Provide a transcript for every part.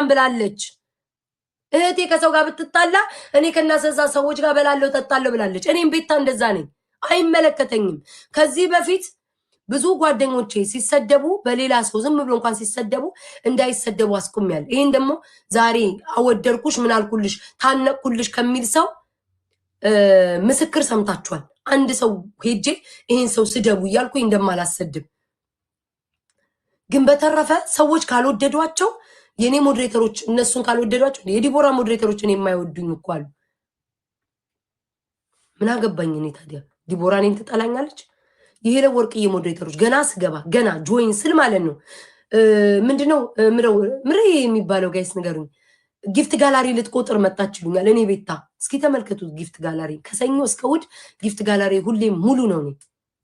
ብላለች። እህቴ ከሰው ጋር ብትጣላ እኔ ከናሰዛ ሰዎች ጋር በላለሁ ጠጣለሁ ብላለች። እኔም ቤታ እንደዛ ነኝ፣ አይመለከተኝም። ከዚህ በፊት ብዙ ጓደኞቼ ሲሰደቡ በሌላ ሰው ዝም ብሎ እንኳን ሲሰደቡ እንዳይሰደቡ አስቆሚያለሁ። ይሄን ደግሞ ዛሬ አወደርኩሽ ምን አልኩልሽ ታነቅኩልሽ ከሚል ሰው ምስክር ሰምታችኋል። አንድ ሰው ሄጄ ይሄን ሰው ስደቡ እያልኩኝ እንደማላሰድብ ግን በተረፈ ሰዎች ካልወደዷቸው የኔ ሞዴሬተሮች እነሱን ካልወደዷቸው የዲቦራ ሞዴሬተሮች እኔ የማይወዱኝ እኮ አሉ። ምን አገባኝ እኔ ታዲያ ዲቦራ እኔን ትጠላኛለች? ይሄ ለወርቅዬ ሞዴሬተሮች ገና ስገባ ገና ጆይን ስል ማለት ነው ምንድነው ምሬ የሚባለው ጋይስ ንገሩኝ። ጊፍት ጋላሪ ልትቆጥር መጣች ይሉኛል። እኔ ቤታ እስኪ ተመልከቱት ጊፍት ጋላሪ ከሰኞ እስከ እሑድ ጊፍት ጋላሪ ሁሌም ሙሉ ነው። እኔ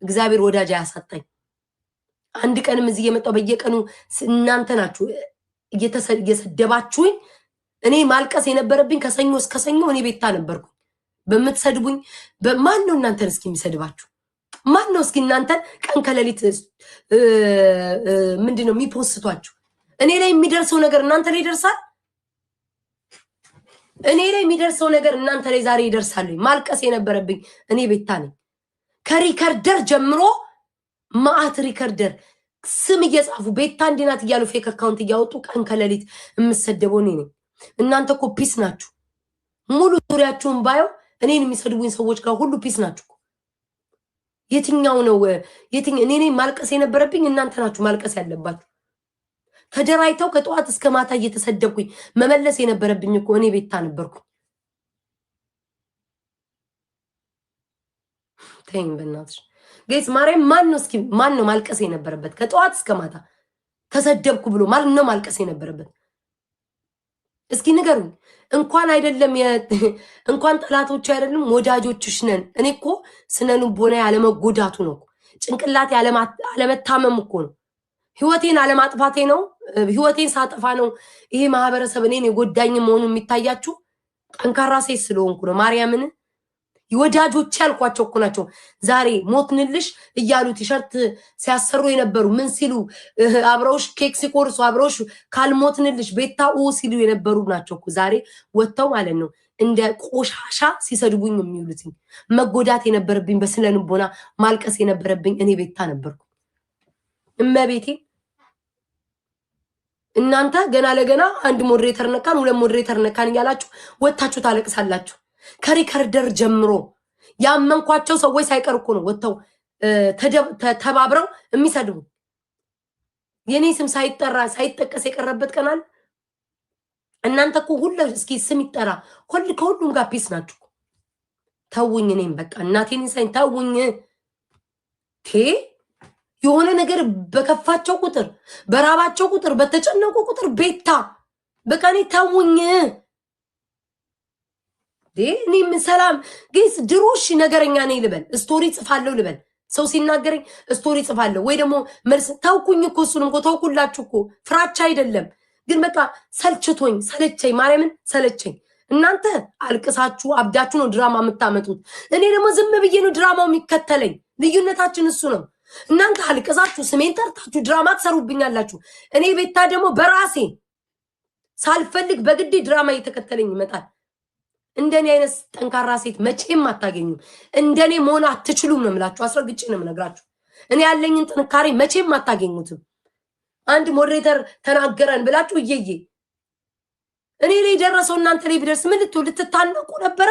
እግዚአብሔር ወዳጅ አያሳጣኝ። አንድ ቀንም እዚህ የመጣው በየቀኑ እናንተ ናችሁ እየሰደባችሁኝ። እኔ ማልቀስ የነበረብኝ ከሰኞ እስከ ሰኞ እኔ ቤታ ነበርኩ። በምትሰድቡኝ በማን ነው እናንተን እስኪ የሚሰድባችሁ? ማን ነው እስኪ እናንተን ቀን ከሌሊት ምንድነው የሚፖስቷችሁ? እኔ ላይ የሚደርሰው ነገር እናንተ ላይ ይደርሳል። እኔ ላይ የሚደርሰው ነገር እናንተ ላይ ዛሬ ይደርሳል። ማልቀስ የነበረብኝ እኔ ቤታ ነኝ። ከሪከርደር ጀምሮ ማአት ሪከርደር ስም እየጻፉ ቤታ እንዲናት እያሉ ፌክ አካውንት እያወጡ ቀን ከሌሊት የምሰደበው እኔ ነኝ። እናንተ እኮ ፒስ ናችሁ። ሙሉ ዙሪያችሁን ባየው እኔን የሚሰድቡኝ ሰዎች ጋር ሁሉ ፒስ ናችሁ። የትኛው ነው እኔ ነኝ ማልቀስ የነበረብኝ? እናንተ ናችሁ ማልቀስ ያለባችሁ። ተደራይተው ከጠዋት እስከ ማታ እየተሰደብኩኝ መመለስ የነበረብኝ እኮ እኔ ቤታ ነበርኩኝ። ተይኝ በእናትሽ ጌስ ማርያም። ማን ነው ማልቀስ የነበረበት? ከጠዋት እስከ ማታ ተሰደብኩ ብሎ ማን ነው ማልቀስ የነበረበት? እስኪ ንገሩኝ። እንኳን አይደለም እንኳን ጠላቶች አይደለም ወዳጆችሽ ነን። እኔ እኮ ስነ ልቦና ያለመጎዳቱ ነው፣ ጭንቅላት ያለመታመም እኮ ነው፣ ህይወቴን አለማጥፋቴ ነው። ህይወቴን ሳጠፋ ነው ይሄ ማህበረሰብ እኔን የጎዳኝ መሆኑ የሚታያችሁ። ጠንካራ ሴት ስለሆንኩ ነው። ማርያምን ወዳጆች ያልኳቸው እኮ ናቸው ዛሬ ሞትንልሽ እያሉ ቲሸርት ሲያሰሩ የነበሩ ምን ሲሉ አብረውሽ ኬክ ሲቆርሱ አብረውሽ ካልሞትንልሽ ቤታኡ ሲሉ የነበሩ ናቸው እኮ ዛሬ ወጥተው ማለት ነው እንደ ቆሻሻ ሲሰድቡኝ የሚውሉት። መጎዳት የነበረብኝ በስነ ልቦና ማልቀስ የነበረብኝ እኔ ቤታ ነበርኩ። እመቤቴ እናንተ ገና ለገና አንድ ሞዴሬተር ነካን ሁለት ሞዴሬተር ነካን እያላችሁ ወጣችሁ ታለቅሳላችሁ። ከሪከርደር ጀምሮ ያመንኳቸው ሰዎች ሳይቀር እኮ ነው ወጥተው ተባብረው የሚሰድቡ። የኔ ስም ሳይጠራ ሳይጠቀስ የቀረበት ቀናል። እናንተ እኮ ሁሉ እስኪ ስም ይጠራ ከሁሉም ጋር ፒስ ናችሁ። ተውኝ፣ እኔም በቃ እናቴን ሳይን ተውኝ። የሆነ ነገር በከፋቸው ቁጥር በራባቸው ቁጥር በተጨነቁ ቁጥር ቤታ በቃ እኔ ተውኝ። እኔ ምን ሰላም ግስ ድሮሽ ነገረኛ ነኝ ልበል፣ ስቶሪ ጽፋለሁ ልበል፣ ሰው ሲናገረኝ ስቶሪ ጽፋለሁ ወይ ደግሞ መልስ ታውኩኝ እኮ እሱንም እኮ ታውኩላችሁ እኮ ፍራቻ አይደለም። ግን በቃ ሰልችቶኝ ሰለቸኝ፣ ማርያምን ሰለቸኝ። እናንተ አልቅሳችሁ አብዳችሁ ነው ድራማ የምታመጡት። እኔ ደግሞ ዝም ብዬ ነው ድራማው የሚከተለኝ። ልዩነታችን እሱ ነው። እናንተ አልቅሳችሁ ስሜን ጠርታችሁ ድራማ ትሰሩብኛላችሁ። እኔ ቤታ ደግሞ በራሴ ሳልፈልግ በግዴ ድራማ እየተከተለኝ ይመጣል። እንደኔ አይነት ጠንካራ ሴት መቼም አታገኙም። እንደኔ መሆን አትችሉም ነው የምላችሁ። አስረግጬ ነው የምነግራችሁ። እኔ ያለኝን ጥንካሬ መቼም አታገኙትም። አንድ ሞዴሬተር ተናገረን ብላችሁ እየየ እኔ ላይ ደረሰው እናንተ ላይ ቢደርስ ምን ልትታነቁ ነበረ?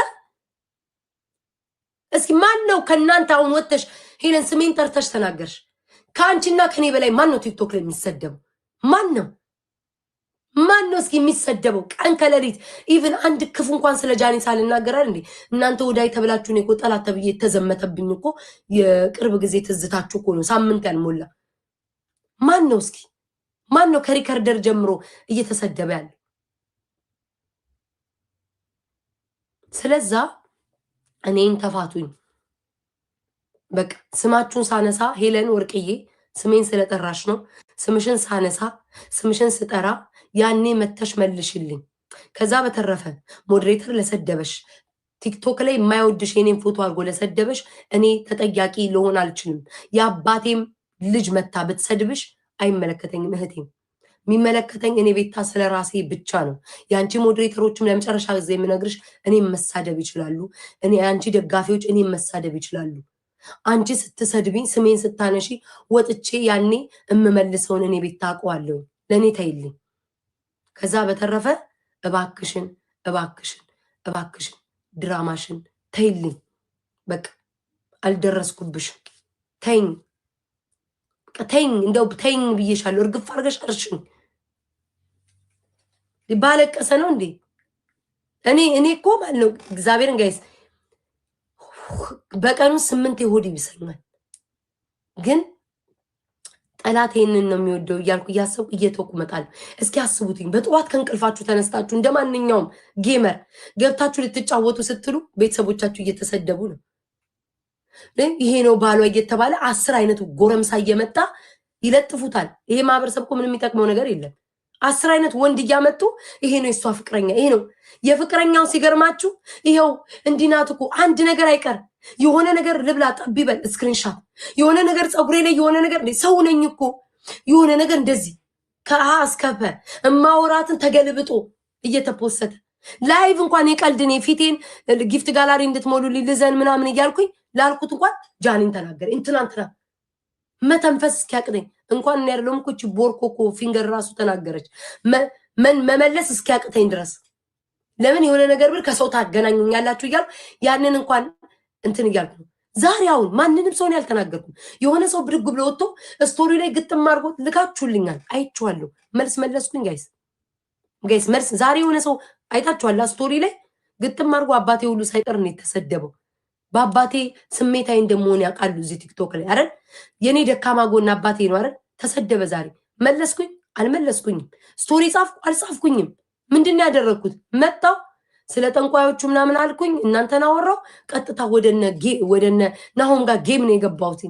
እስኪ ማን ነው ከእናንተ አሁን ወጥተሽ ሄለን ስሜን ጠርተሽ ተናገርሽ? ከአንቺና ከኔ በላይ ማን ነው ቲክቶክ ላይ የሚሰደበው? ማን ነው እስኪ የሚሰደበው? ቀን ከሌሊት ኢቭን አንድ ክፉ እንኳን ስለ ጃኒ ሳልናገራል እንዴ? እናንተ ወዳይ ተብላችሁ ነው እኮ ጠላት ተብዬ የተዘመተብኝ እኮ የቅርብ ጊዜ ትዝታችሁ እኮ ነው። ሳምንት ያልሞላ ማን ነው እስኪ ማን ነው ከሪከርደር ጀምሮ እየተሰደበ ያለ? ስለዛ እኔን ተፋቱኝ በቃ። ስማችሁን ሳነሳ ሄለን ወርቅዬ ስሜን ስለጠራሽ ነው። ስምሽን ሳነሳ ስምሽን ስጠራ ያኔ መተሽ መልሽልኝ። ከዛ በተረፈ ሞዴሬተር ለሰደበሽ ቲክቶክ ላይ የማይወድሽ የኔን ፎቶ አድርጎ ለሰደበሽ እኔ ተጠያቂ ልሆን አልችልም። የአባቴም ልጅ መታ ብትሰድብሽ አይመለከተኝም። እህቴም የሚመለከተኝ እኔ ቤታ ስለራሴ ብቻ ነው። የአንቺ ሞዴሬተሮችም ለመጨረሻ ጊዜ የምነግርሽ እኔም መሳደብ ይችላሉ። እኔ አንቺ ደጋፊዎች እኔም መሳደብ ይችላሉ። አንቺ ስትሰድቢኝ ስሜን ስታነሺ ወጥቼ ያኔ እምመልሰውን እኔ ቤታ አውቀዋለሁ። ለእኔ ተይልኝ። ከዛ በተረፈ እባክሽን እባክሽን እባክሽን ድራማሽን ተይልኝ። በቃ አልደረስኩብሽም። ተይኝ ተይኝ፣ እንደው ተይኝ ብዬሻለሁ። እርግፍ አድርገሽ እርሽኝ። ባለቀሰ ነው እንዴ? እኔ እኮ ማለት ነው እግዚአብሔርን ጋይስ በቀኑ 8 ሆድ ይብሰኛል። ግን ጠላት ይሄንን ነው የሚወደው እያልኩ እያሰብኩ እየተውኩ እመጣለሁ። እስኪ አስቡትኝ፣ በጠዋት ከእንቅልፋችሁ ተነስታችሁ እንደማንኛውም ጌመር ገብታችሁ ልትጫወቱ ስትሉ ቤተሰቦቻችሁ እየተሰደቡ ነው። ይሄ ነው ባሏ እየተባለ 10 አይነት ጎረምሳ እየመጣ ይለጥፉታል። ይሄ ማህበረሰብ እኮ ምንም የሚጠቅመው ነገር የለም። 10 አይነት ወንድ እያመጡ ይሄ ነው የሷ ፍቅረኛ፣ ይሄ ነው የፍቅረኛው። ሲገርማችሁ ይሄው እንዲናት እኮ አንድ ነገር አይቀር የሆነ ነገር ልብላ ጠብ ይበል ስክሪንሻት፣ የሆነ ነገር ፀጉሬ ላይ የሆነ ነገር ሰው ነኝ እኮ የሆነ ነገር እንደዚህ ከአ እስከፈ እማወራትን ተገልብጦ እየተፖሰተ ላይቭ እንኳን የቀልድኔ ፊቴን ጊፍት ጋላሪ እንድትሞሉ ሊልዘን ምናምን እያልኩኝ ላልኩት እንኳን ጃኒን ተናገረ። እንትናንትና መተንፈስ እስኪያቅተኝ እንኳን እኔ ያለውም እኮ እቺ ቦርኮኮ ፊንገር ራሱ ተናገረች መመለስ እስኪያቅተኝ ድረስ። ለምን የሆነ ነገር ብል ከሰው ታገናኙኛላችሁ እያልኩ ያንን እንኳን እንትን እያልኩ ነው። ዛሬ አሁን ማንንም ሰውን ያልተናገርኩም የሆነ ሰው ብድግ ብሎ ወጥቶ ስቶሪ ላይ ግጥም አድርጎ ልካችሁልኛል፣ አይቼዋለሁ። መልስ መለስኩኝ። ጋይስ መልስ ዛሬ የሆነ ሰው አይታችኋል ስቶሪ ላይ ግጥም አድርጎ አባቴ ሁሉ ሳይቀር ነው የተሰደበው። በአባቴ ስሜታዊ እንደመሆን ያውቃሉ እዚህ ቲክቶክ ላይ አይደል? የኔ ደካማ ጎን አባቴ ነው አይደል? ተሰደበ። ዛሬ መለስኩኝ አልመለስኩኝም? ስቶሪ ጻፍኩ አልጻፍኩኝም? ምንድነው ያደረኩት? መጣው ስለ ጠንቋዮቹ ምናምን አልኩኝ፣ እናንተን አወራው። ቀጥታ ወደነ ናሆም ጋር ጌም ነው የገባሁት።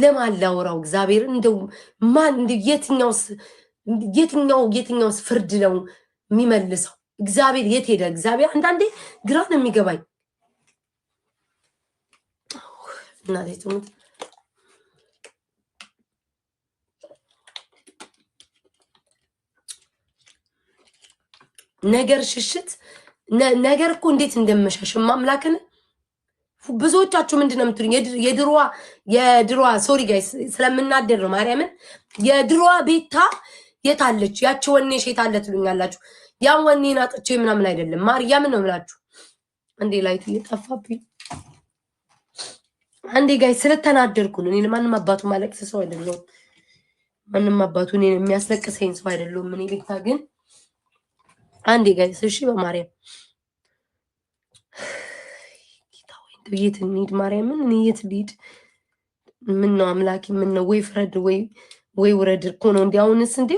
ለማን ላወራው? እግዚአብሔር እንደው ማን የትኛውስ ፍርድ ነው የሚመልሰው? እግዚአብሔር የት ሄደ? እግዚአብሔር አንዳንዴ ግራ ነው የሚገባኝ። እናቴ ትሙት ነገር ሽሽት ነገር እኮ እንዴት እንደመሻሽ ማምላክን ብዙዎቻችሁ ምንድነው የምትሉኝ? የድሮዋ ሶሪ ጋይስ ስለምናደር ነው ማርያምን። የድሮዋ ቤታ የታለች? ያቺ ወኔሽ የታለ ትሉኛላችሁ። ያን ወኔን አጥቼ ምናምን አይደለም ማርያምን ነው የምላችሁ። አንዴ ላይት እየጠፋብኝ አንዴ ጋይስ ስለተናደርኩ ነው። እኔ ማንም አባቱ ማለቅስ ሰው አይደለም። ማንም አባቱ እኔን የሚያስለቅሰኝ ሰው አይደለም። ምን ቤታ ግን አንዴ ጋይስ እሺ በማርያም የት እንሂድ? ማርያምን እኔ የት ልሂድ? ምን ነው አምላኪ? ምን ነው ወይ ፍረድ ወይ ውረድ እኮ ነው። እንዴ አሁንስ እንዴ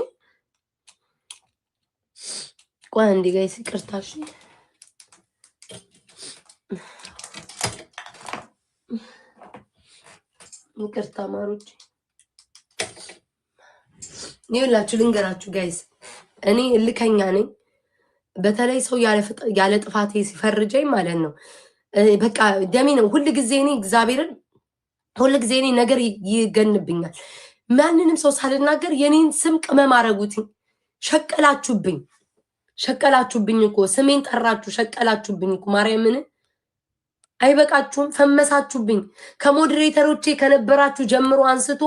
ቆይ አንዴ ጋይስ ይቅርታ እሺ። ይቅርታ ማሮች ይኸውላችሁ ልንገራችሁ ጋይስ፣ እኔ እልከኛ ነኝ። በተለይ ሰው ያለ ጥፋቴ ሲፈርጀኝ ማለት ነው በቃ ደሜ ነው። ሁሉ ጊዜ እኔ እግዚአብሔርን ሁሉ ጊዜ እኔ ነገር ይገንብኛል። ማንንም ሰው ሳልናገር የኔን ስም ቅመም አረጉት። ሸቀላችሁብኝ እኮ ስሜን ጠራችሁ፣ ሸቀላችሁብኝ እኮ ማርያምን። አይበቃችሁም? ፈመሳችሁብኝ። ከሞዴሬተሮቼ ከነበራችሁ ጀምሮ አንስቶ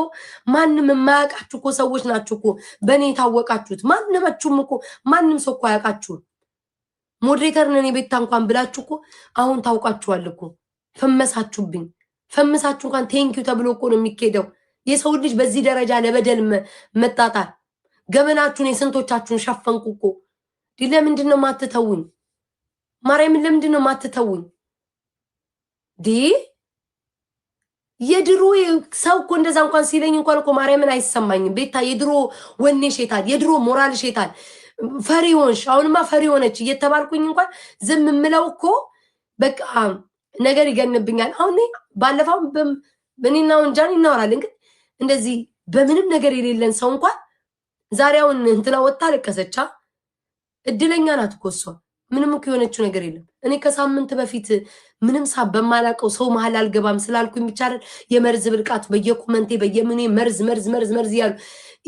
ማንም የማያውቃችሁ እኮ ሰዎች ናችሁ እኮ በእኔ የታወቃችሁት። ማንማችሁም እኮ ማንም ሰው እኮ አያውቃችሁም። ሞዴሬተር ነን ቤታ እንኳን ብላችሁ እኮ አሁን ታውቃችኋል እኮ። ፈመሳችሁብኝ። ፈመሳችሁ እንኳን ቴንኪው ተብሎ እኮ ነው የሚኬደው። የሰው ልጅ በዚህ ደረጃ ለበደል መጣጣል ገበናችሁን የስንቶቻችሁን ሸፈንኩ እኮ። ለምንድን ነው ማትተውኝ? ማርያምን ለምንድን ነው ማትተውኝ? የድሮ ሰው እኮ እንደዛ እንኳን ሲለኝ እንኳን እኮ ማርያምን አይሰማኝም። ቤታ የድሮ ወኔሽ የታል? የድሮ ሞራልሽ የታል? ፈሪ ሆንሽ። አሁንማ ፈሪ ሆነች እየተባልኩኝ እንኳን ዝም የምለው እኮ በቃ ነገር ይገንብኛል። አሁን ባለፈው በእኔና ወንጃን እናወራለን፣ ግን እንደዚህ በምንም ነገር የሌለን ሰው እንኳን ዛሬ አሁን እንትና ወጣ ለቀሰቻ። እድለኛ ናት እኮ እሷ። ምንም እኮ የሆነችው ነገር የለም። እኔ ከሳምንት በፊት ምንም በማላውቀው ሰው መሀል አልገባም ስላልኩኝ ብቻ አይደል የመርዝ ብልቃቱ በየኮመንቴ በየምኔ መርዝ መርዝ መርዝ መርዝ እያሉ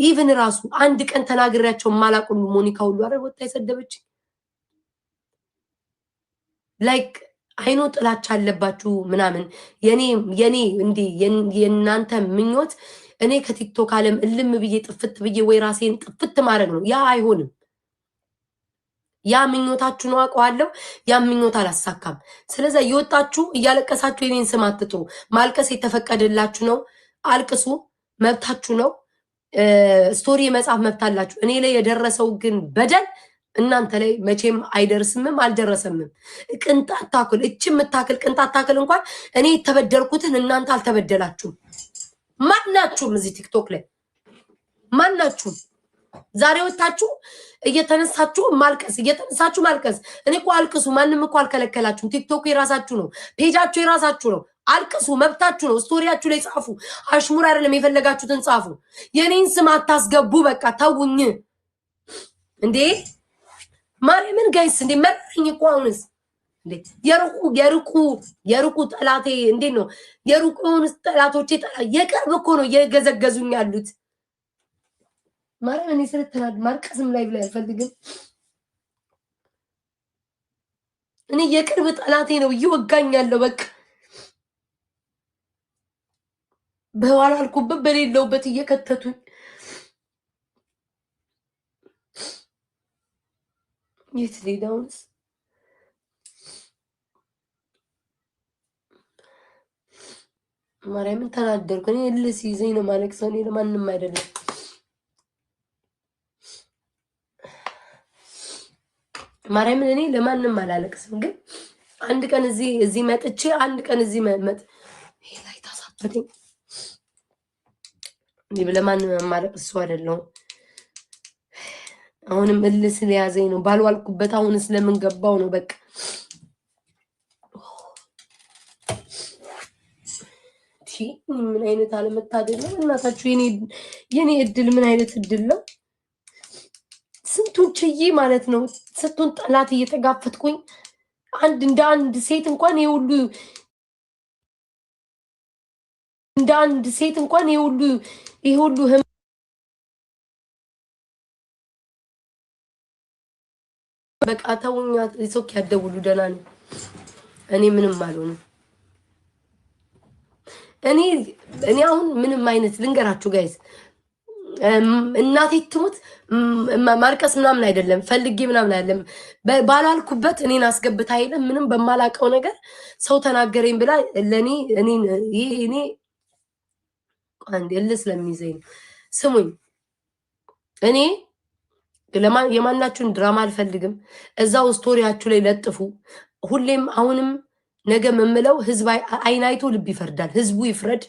ኢቭን ራሱ አንድ ቀን ተናግሬያቸው የማላውቅ ሁሉ ሞኒካ ሁሉ አይደል ወጣ የሰደበች ላይክ አይኖ ጥላቻ አለባችሁ ምናምን የኔ እንዴ የእናንተ ምኞት እኔ ከቲክቶክ ዓለም እልም ብዬ ጥፍት ብዬ ወይ ራሴን ጥፍት ማድረግ ነው። ያ አይሆንም። ያ ምኞታችሁ ነው አውቀዋለሁ። ያ ምኞት አላሳካም። ስለዚህ እየወጣችሁ እያለቀሳችሁ የኔን ስም አትጥሩ። ማልቀስ የተፈቀደላችሁ ነው። አልቅሱ፣ መብታችሁ ነው። ስቶሪ መጻፍ መብት አላችሁ። እኔ ላይ የደረሰው ግን በደል እናንተ ላይ መቼም አይደርስምም አልደረሰምም። ቅንጣት ታክል እቺ የምታክል ቅንጣት ታክል እንኳን እኔ የተበደልኩትን እናንተ አልተበደላችሁም። ማናችሁም እዚህ ቲክቶክ ላይ ማናችሁም ዛሬ ወጣችሁ እየተነሳችሁ ማልቀስ እየተነሳችሁ ማልቀስ። እኔ እኮ አልቅሱ፣ ማንም እኮ አልከለከላችሁም። ቲክቶክ የራሳችሁ ነው፣ ፔጃችሁ የራሳችሁ ነው። አልቅሱ፣ መብታችሁ ነው። ስቶሪያችሁ ላይ ጻፉ። አሽሙር አይደለም፣ የፈለጋችሁትን ጻፉ። የኔን ስም አታስገቡ። በቃ ተውኝ እንዴ ማርያምን ጋይስ እንዴ መረኝ እኮ አሁንስ እንዴ የሩቁ ጠላቴ እንዴት ነው የሩቁን ጠላቶቼ የቅርብ እኮ ነው እየገዘገዙኝ ያሉት። ማርያምን ስለተናድ ማርቀስም ላይ ብላ አልፈልግም። እኔ የቅርብ ጠላቴ ነው እየወጋኝ ያለው። በቃ በኋላ አልኩበት በሌለውበት እየከተቱኝ የት ሊዳውንስ ማርያምን ተናደርኩ። እኔ ልስ ይዘኝ ነው ማለት ሰው እኔ ለማንም አይደለም። ማርያምን እኔ ለማንም አላለቅስም። ግን አንድ ቀን እዚህ መጥቼ አንድ ቀን እዚህ መጥ ይሄ ላይ ታሳበደኝ እንዴ ለማንም ማለቅስ ሰው አይደለም። አሁንም እልስ ሊያዘኝ ነው ባልዋልኩበት። አሁን ስለምን ገባው ነው በቃ ምን አይነት አለመታደል ነው እናታችሁ። የኔ እድል ምን አይነት እድል ነው? ስንቱን ችዬ ማለት ነው ስንቱን ጠላት እየተጋፈጥኩኝ እንደ አንድ ሴት እንኳን የሁሉ እንደ አንድ ሴት እንኳን የሁሉ በቃ ተውኛ። ሶክ ያደውሉ ደህና ነው። እኔ ምንም አልሆንም። እኔ አሁን ምንም አይነት ልንገራችሁ ጋይስ፣ እናቴ ትሙት ማርቀስ ምናምን አይደለም፣ ፈልጌ ምናምን አይደለም። ባላልኩበት እኔን አስገብታ አይደለም ምንም በማላቀው ነገር ሰው ተናገረኝ ብላ ለኔ እኔ አንዴ ስለሚይዘኝ ስሙኝ። እኔ የማናችሁን ድራማ አልፈልግም። እዛው ስቶሪያችሁ ላይ ለጥፉ። ሁሌም አሁንም ነገ የምለው ህዝብ አይናይቶ ልብ ይፈርዳል። ህዝቡ ይፍረድ።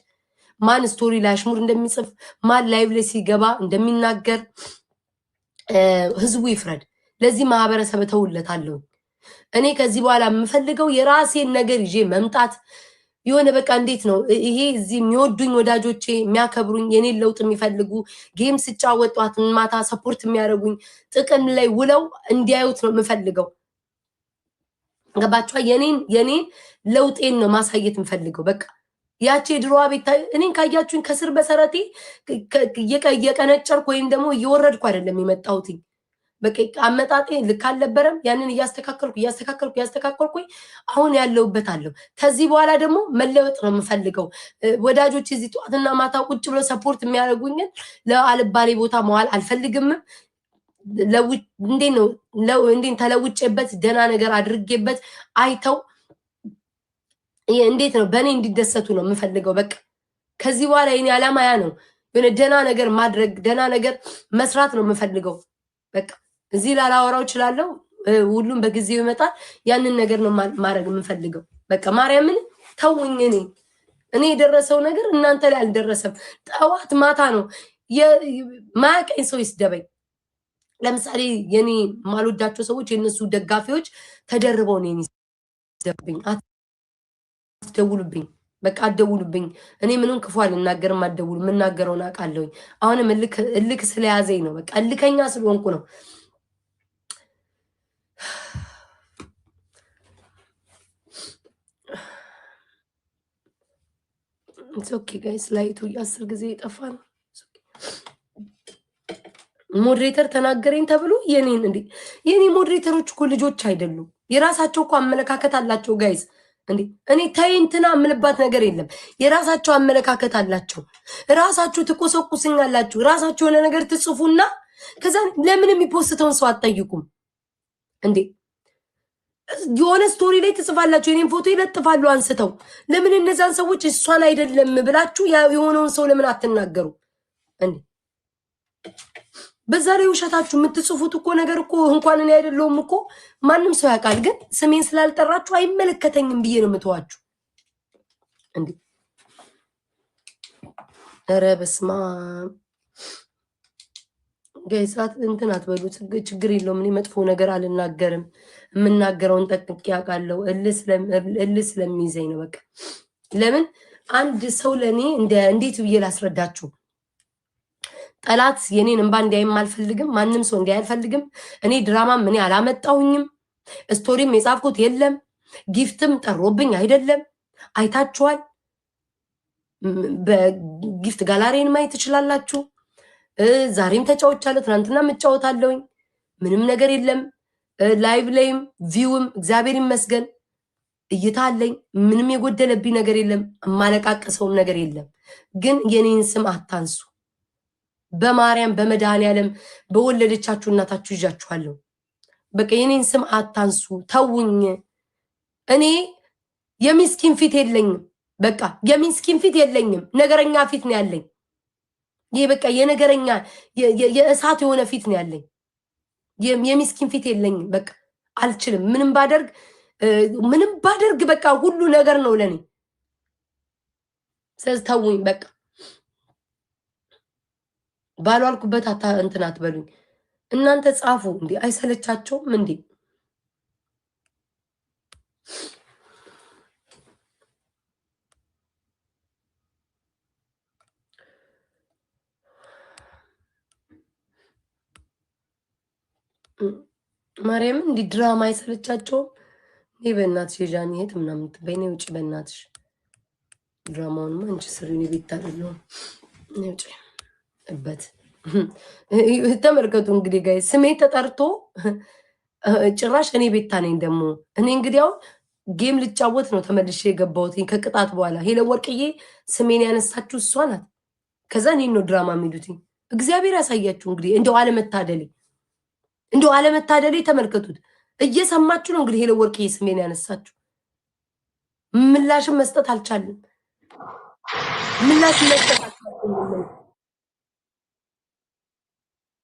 ማን ስቶሪ ላይ አሽሙር እንደሚጽፍ ማን ላይቭ ላይ ሲገባ እንደሚናገር ህዝቡ ይፍረድ። ለዚህ ማህበረሰብ ተውለታለሁ። እኔ ከዚህ በኋላ የምፈልገው የራሴን ነገር ይዤ መምጣት የሆነ በቃ እንዴት ነው ይሄ እዚህ የሚወዱኝ ወዳጆቼ የሚያከብሩኝ የኔን ለውጥ የሚፈልጉ ጌም ስጫወጧት ማታ ሰፖርት የሚያደርጉኝ ጥቅም ላይ ውለው እንዲያዩት ነው የምፈልገው። ገባችኋ? የኔን ለውጤን ነው ማሳየት የምፈልገው። በቃ ያቺ ድሮዋ ቤት እኔን ካያችሁኝ ከስር በሰረቴ እየቀነጨርኩ ወይም ደግሞ እየወረድኩ አይደለም የመጣሁት። በቃ አመጣጤ ልክ አልነበረም። ያንን እያስተካከልኩኝ አሁን ያለውበት አለው። ከዚህ በኋላ ደግሞ መለወጥ ነው የምፈልገው። ወዳጆች እዚህ ጠዋትና ማታ ቁጭ ብለው ሰፖርት የሚያደርጉኝን ለአልባሌ ቦታ መዋል አልፈልግም። እንዴት ተለውጬበት ደህና ነገር አድርጌበት አይተው እንዴት ነው በእኔ እንዲደሰቱ ነው የምፈልገው። በቃ ከዚህ በኋላ የኔ ዓላማ ያ ነው። የሆነ ደህና ነገር ማድረግ ደህና ነገር መስራት ነው የምፈልገው። በቃ እዚህ ላላወራው እችላለሁ። ሁሉም በጊዜው ይመጣል። ያንን ነገር ነው ማድረግ የምፈልገው። በቃ ማርያምን ተውኝ። እኔ የደረሰው ነገር እናንተ ላይ አልደረሰም። ጠዋት ማታ ነው ማያውቀኝ ሰው ይስደበኝ። ለምሳሌ የኔ ማልወዳቸው ሰዎች የነሱ ደጋፊዎች ተደርበው ነው ይስደብኝ። አትደውሉብኝ፣ በቃ አትደውሉብኝ። እኔ ምንም ክፉ አልናገርም። አትደውሉ። የምናገረውን አውቃለሁኝ። አሁንም እልክ ስለያዘኝ ነው። በቃ እልከኛ ስለሆንኩ ነው። ኢትስ ኦኬ ጋይስ ላይቱ 10 ጊዜ የጠፋ ነው። ሞዴሬተር ተናገረኝ ተብሎ የኔን እንዴ የኔ ሞዴሬተሮች እኮ ልጆች አይደሉም። የራሳቸው እኮ አመለካከት አላቸው ጋይስ። እንዴ እኔ ተይንትና አምልባት ነገር የለም። የራሳቸው አመለካከት አላቸው። ራሳችሁ ትቆሰቁስኛላችሁ። ራሳችሁ የሆነ ነገር ትጽፉና ከዛ ለምን የሚፖስተውን ሰው አትጠይቁም እንዴ? የሆነ ስቶሪ ላይ ትጽፋላችሁ፣ የኔን ፎቶ ይለጥፋሉ አንስተው። ለምን እነዛን ሰዎች እሷን አይደለም ብላችሁ የሆነውን ሰው ለምን አትናገሩ እንዴ? በዛ ላይ ውሸታችሁ የምትጽፉት እኮ ነገር እኮ እንኳን እኔ አይደለሁም እኮ ማንም ሰው ያውቃል። ግን ስሜን ስላልጠራችሁ አይመለከተኝም ብዬ ነው የምተዋችሁ እንዴ። ኧረ በስመ አብ ገይሳት እንትን አትበሉ፣ ችግር የለውም። እኔ መጥፎ ነገር አልናገርም። የምናገረውን ጠንቅቄ አውቃለሁ። እልህ ስለሚይዘኝ ነው በቃ። ለምን አንድ ሰው ለእኔ እንዴት ብዬ ላስረዳችሁ? ጠላት የኔን እንባ እንዲያይም አልፈልግም። ማንም ሰው እንዲያይ አልፈልግም። እኔ ድራማም እኔ አላመጣሁኝም። ስቶሪም የጻፍኩት የለም። ጊፍትም ጠሮብኝ አይደለም። አይታችኋል። በጊፍት ጋላሪን ማየት ትችላላችሁ። ዛሬም ተጫውቻለሁ፣ ትናንትና እጫወታለሁኝ። ምንም ነገር የለም። ላይቭ ላይም ቪውም እግዚአብሔር ይመስገን እይታ አለኝ። ምንም የጎደለብኝ ነገር የለም። የማለቃቀሰውም ነገር የለም። ግን የኔን ስም አታንሱ። በማርያም በመድኃኔዓለም በወለደቻችሁ እናታችሁ ይዣችኋለሁ። በቃ የኔን ስም አታንሱ፣ ተውኝ። እኔ የሚስኪን ፊት የለኝም። በቃ የሚስኪን ፊት የለኝም። ነገረኛ ፊት ነው ያለኝ። ይሄ በቃ የነገረኛ የእሳት የሆነ ፊት ነው ያለኝ። የሚስኪን ፊት የለኝም። በቃ አልችልም። ምንም ባደርግ በቃ ሁሉ ነገር ነው ለኔ። ስለዚህ ተውኝ በቃ። ባሏልኩበት እንትን አትበሉኝ። እናንተ ጻፉ እንዴ፣ አይሰለቻቸውም እንዴ? ማርያምን እንዲህ ድራማ አይሰለቻቸውም? እኔ በእናትሽ የዣኒ እህት ምናምን በእኔ ውጭ በእናትሽ ድራማውንማ አንቺ ስሪው። እኔ ቤት አይደለሁም። እኔ ውጭ እበት ተመልከቱ እንግዲህ ጋይ ስሜ ተጠርቶ ጭራሽ እኔ ቤታ ነኝ። ደግሞ እኔ እንግዲህ አሁን ጌም ልጫወት ነው ተመልሼ የገባሁት ከቅጣት በኋላ። ሄለ ወርቅዬ ስሜን ያነሳችሁ እሷ ናት። ከዛ እኔን ነው ድራማ የሚሉትኝ። እግዚአብሔር ያሳያችሁ እንግዲህ። እንደው አለመታደሌ ተመልከቱት። እየሰማችሁ ነው እንግዲህ። ሄለ ወርቅዬ ስሜን ያነሳችሁ ምላሽን መስጠት አልቻልም። ምላሽ መስጠት አልቻልም።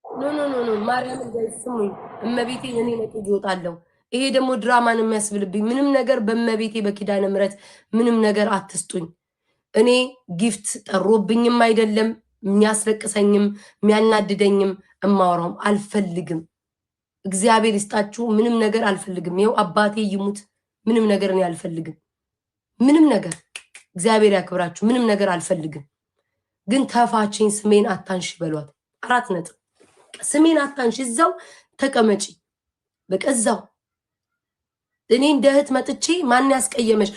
ኖ ማርያም እንዳይስሙኝ እመቤቴ እኔ ነጥ ይወጣለሁ። ይሄ ደግሞ ድራማን የሚያስብልብኝ ምንም ነገር በእመቤቴ በኪዳነ ምሕረት ምንም ነገር አትስጡኝ። እኔ ጊፍት ጠሮብኝም አይደለም የሚያስለቅሰኝም የሚያናድደኝም እማወራውም አልፈልግም። እግዚአብሔር ይስጣችሁ። ምንም ነገር አልፈልግም። ይኸው አባቴ ይሙት ምንም ነገር እኔ አልፈልግም። ምንም ነገር እግዚአብሔር ያክብራችሁ። ምንም ነገር አልፈልግም። ግን ተፋችኝ። ስሜን አታንሽ በሏት። 4 ነጥብ። ስሜን አታንሽ፣ እዛው ተቀመጪ። በቃ እዛው። እኔ እንደ እህት መጥቼ ማን ያስቀየመሽ?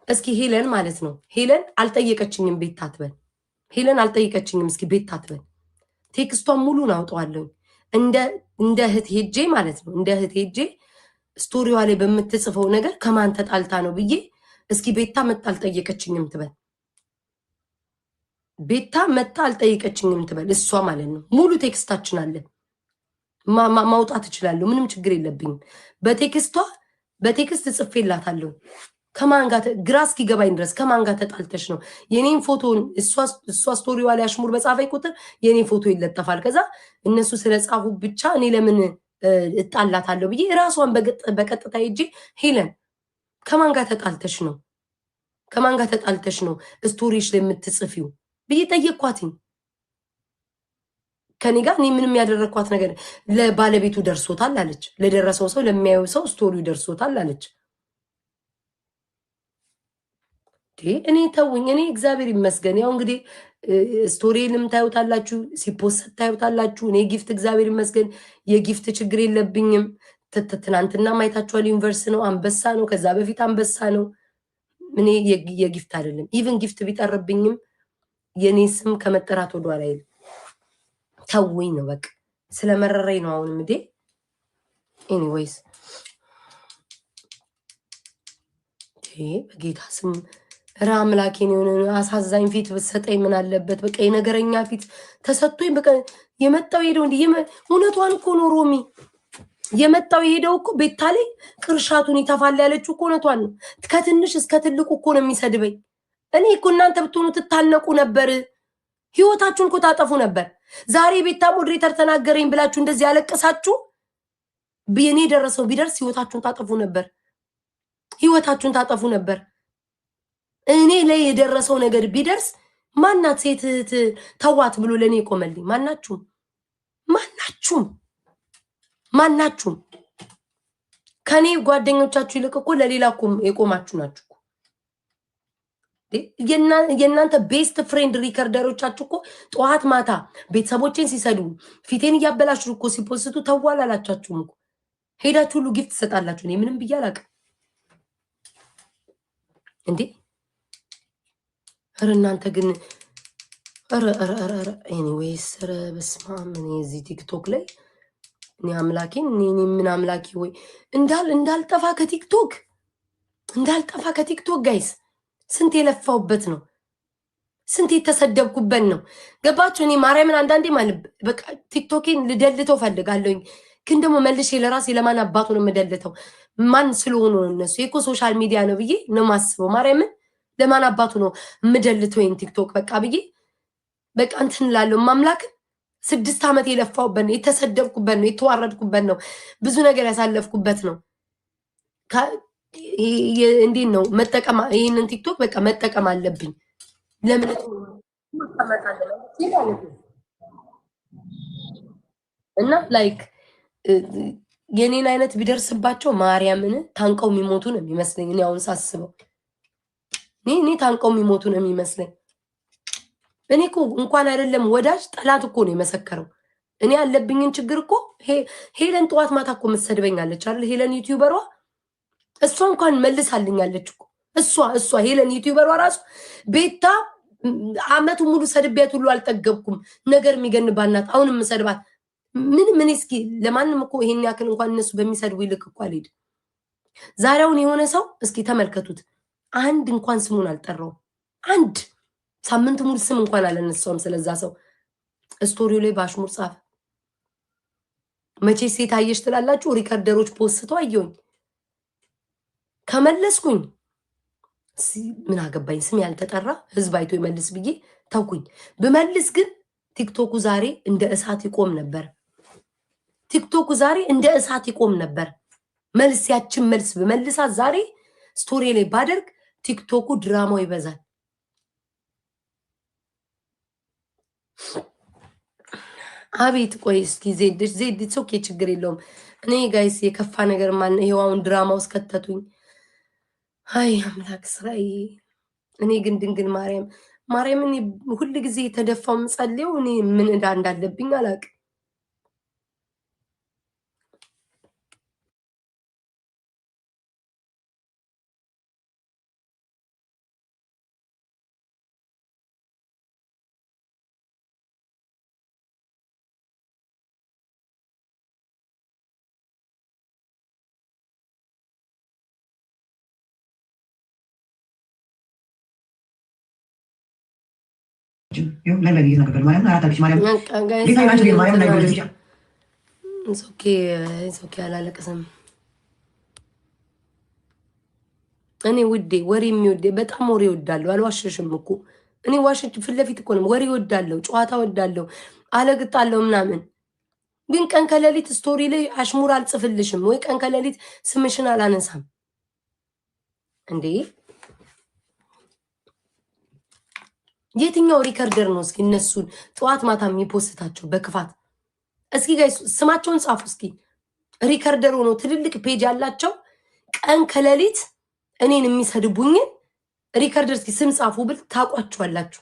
እስኪ ሄለን ማለት ነው። ሄለን አልጠየቀችኝም ቤት ታትበል። ሄለን አልጠየቀችኝም። እስኪ ቤት ታትበል። ቴክስቷን ሙሉን አውጣዋለሁ። እንደ እህት ሄጄ ማለት ነው። እንደ እህት ሄጄ ስቶሪዋ ላይ በምትጽፈው ነገር ከማን ተጣልታ ነው ብዬ እስኪ ቤታ መጣ አልጠየቀችኝም ትበል። ቤታ መጣ አልጠየቀችኝም ትበል። እሷ ማለት ነው። ሙሉ ቴክስታችን አለ። ማውጣት እችላለሁ። ምንም ችግር የለብኝም። በቴክስት ጽፌላታለሁ። ከማን ጋር ግራ እስኪገባኝ ድረስ ከማን ጋር ተጣልተሽ ነው? የኔን ፎቶን እሷ ስቶሪዋ ላይ አሽሙር በጻፈኝ ቁጥር የኔ ፎቶ ይለጠፋል። ከዛ እነሱ ስለጻፉ ብቻ እኔ ለምን እጣላታለሁ ብዬ ራሷን በቀጥታ ሄጄ ሄለን ከማን ጋር ተጣልተሽ ነው? ከማን ጋር ተጣልተሽ ነው ስቶሪሽ ላይ የምትጽፊው ብዬ ጠየቅኳትኝ። ከኔ ጋር እኔ ምንም ያደረግኳት ነገር ለባለቤቱ ደርሶታል አለች። ለደረሰው ሰው ለሚያየው ሰው ስቶሪው ደርሶታል አለች። እኔ ተውኝ። እኔ እግዚአብሔር ይመስገን ያው እንግዲህ ስቶሪንም ታዩታላችሁ፣ ሲፖስት ታዩታላችሁ። እኔ ጊፍት እግዚአብሔር ይመስገን የጊፍት ችግር የለብኝም። ትናንትና ማየታችኋል። ዩኒቨርስ ነው፣ አንበሳ ነው። ከዛ በፊት አንበሳ ነው። ምን የጊፍት አይደለም ኢቭን ጊፍት ቢጠርብኝም የኔ ስም ከመጠራት ወደ ኋላ አይደል ተውኝ ነው በቃ ስለመረረኝ ነው አሁን ምዴ ኤኒዌይስ በጌታ ስም ራምላኬን የሆነ አሳዛኝ ፊት በሰጠኝ ምን አለበት በቃ የነገረኛ ፊት ተሰጥቶኝ በቃ የመጣው ሄደው እንዴ እውነቷን እኮ ነው ሮሚ የመጣው ሄደው እኮ ቤታሌ ቅርሻቱን ይተፋል ያለችው እኮ እውነቷን ነው ከትንሽ እስከ ትልቁ እኮ ነው የሚሰድበኝ እኔ እኮ እናንተ ብትሆኑ ትታነቁ ነበር ህይወታችሁን እኮ ታጠፉ ነበር ዛሬ ቤታ ሞዴሬተር ተናገረኝ ብላችሁ እንደዚህ ያለቀሳችሁ በእኔ ደረሰው ቢደርስ ህይወታችሁን ታጠፉ ነበር ህይወታችሁን ታጠፉ ነበር እኔ ላይ የደረሰው ነገር ቢደርስ ማናት ሴት ተዋት ብሎ ለኔ ቆመልኝ ማናችሁም ከኔ ጓደኞቻችሁ ይልቅ እኮ ለሌላኩም የቆማችሁ ናችሁ የናንተ ቤስት ፍሬንድ ሪከርደሮቻችሁ እኮ ጧት ማታ ቤተሰቦቼን ሲሰዱ ፊቴን ያበላሹ እኮ ሲፖስቱ ተዋላላቻችሁም እኮ ሄዳችሁ ሁሉ ጊፍት ሰጣላችሁ እኔ ምንም ብያላቅ እንዴ እናንተ ግን ኤኒዌይስ በስማም እኔ እዚህ ቲክቶክ ላይ እኔ አምላኬን እኔ ምን አምላኬ ወይ እንዳልጠፋ ከቲክቶክ ጋይስ ስንት የለፋውበት ነው ስንት የተሰደብኩበት ነው ገባችሁ እኔ ማርያምን አንዳንዴ ማለት በቃ ቲክቶኬን ልደልተው ፈልጋለሁኝ ግን ደግሞ መልሼ ለራሴ ለማን አባቱ ነው የምደልተው ማን ስለሆነ እነሱ የኮ ሶሻል ሚዲያ ነው ብዬ ነው ማስበው ማርያምን ለማን አባቱ ነው ምደልተው ይን ቲክቶክ በቃ ብዬ በቃ እንትን ላለው ማምላክ 6 አመት የለፋውበት ነው የተሰደብኩበት ነው የተዋረድኩበት ነው ብዙ ነገር ያሳለፍኩበት ነው እንዴት ነው መጠቀም ይሄንን ቲክቶክ በቃ መጠቀም አለብኝ ለምን እና ላይክ የኔን አይነት ቢደርስባቸው ማርያምን ታንቀው የሚሞቱ ነው የሚመስለኝ እኔ አሁን ሳስበው እኔ ታንቀው የሚሞቱ ነው የሚመስለኝ እኔ እኮ እንኳን አይደለም ወዳጅ ጠላት እኮ ነው የመሰከረው እኔ ያለብኝን ችግር እኮ ሄለን ጠዋት ማታ እኮ መሰድበኛለች አይደል ሄለን ዩቲዩበሯ እሷ እንኳን መልሳልኛለች እኮ እሷ ሄለን ዩቲዩበሯ ራሱ ቤታ አመቱ ሙሉ ሰድቢያት ሁሉ አልጠገብኩም ነገር የሚገንባናት አሁንም ሰድባት ምን እስኪ ለማንም እኮ ይሄን ያክል እንኳን እነሱ በሚሰድቡ ይልክ እኮ አልሄድ ዛሬውን የሆነ ሰው እስኪ ተመልከቱት አንድ እንኳን ስሙን አልጠራው አንድ ሳምንት ሙሉ ስም እንኳን አላነሳውም ስለዛ ሰው ስቶሪው ላይ ባሽሙር ጻፈ መቼ ሴት አየሽ ትላላችሁ ሪከርደሮች ፖስተው አየሁኝ ከመለስኩኝ ምን አገባኝ ስም ያልተጠራ ህዝብ አይቶ ይመልስ ብዬ ተውኩኝ በመልስ ግን ቲክቶኩ ዛሬ እንደ እሳት ይቆም ነበር መልስ ያችን መልስ በመልሳት ዛሬ ስቶሪ ላይ ባደርግ ቲክቶኩ ድራማው ይበዛል አቤት ቆይ እስኪ ዜድ ኦኬ ችግር የለውም እኔ ጋይስ የከፋ ነገር ማን ይሄውን ድራማው እስከተቱኝ አይ አምላክ ስራይ እኔ ግን ድንግል ማርያምን ሁሉ ጊዜ ተደፋው ምጸልየው እኔ ምን እንዳለብኝ አላቅ Yo la lagi na kapal Mariam na tapos Mariam. Di tayo nandiyan Mariam na ibalik siya. It's okay አላለቀሰም እኔ ውዴ ወሬ የሚወደ በጣም ወሬ ወዳለው አልዋሽሽም እኮ እኔ ዋሽች ፊት ለፊት እኮ ነው ወሬ ወዳለው ጨዋታ ወዳለው አለግጣለው ምናምን ግን ቀን ከሌሊት ስቶሪ ላይ አሽሙር አልጽፍልሽም ወይ ቀን ከሌሊት ስምሽን አላነሳም እንዴ የትኛው ሪከርደር ነው እስኪ እነሱን ጧት ማታ የሚፖስታቸው በክፋት እስኪ ጋይስ ስማቸውን ጻፉ እስኪ ሪከርደር ሆኖ ትልልቅ ፔጅ ያላቸው ቀን ከሌሊት እኔን የሚሰድቡኝ ሪከርደር እስኪ ስም ጻፉ ብል ታቋቸዋላችሁ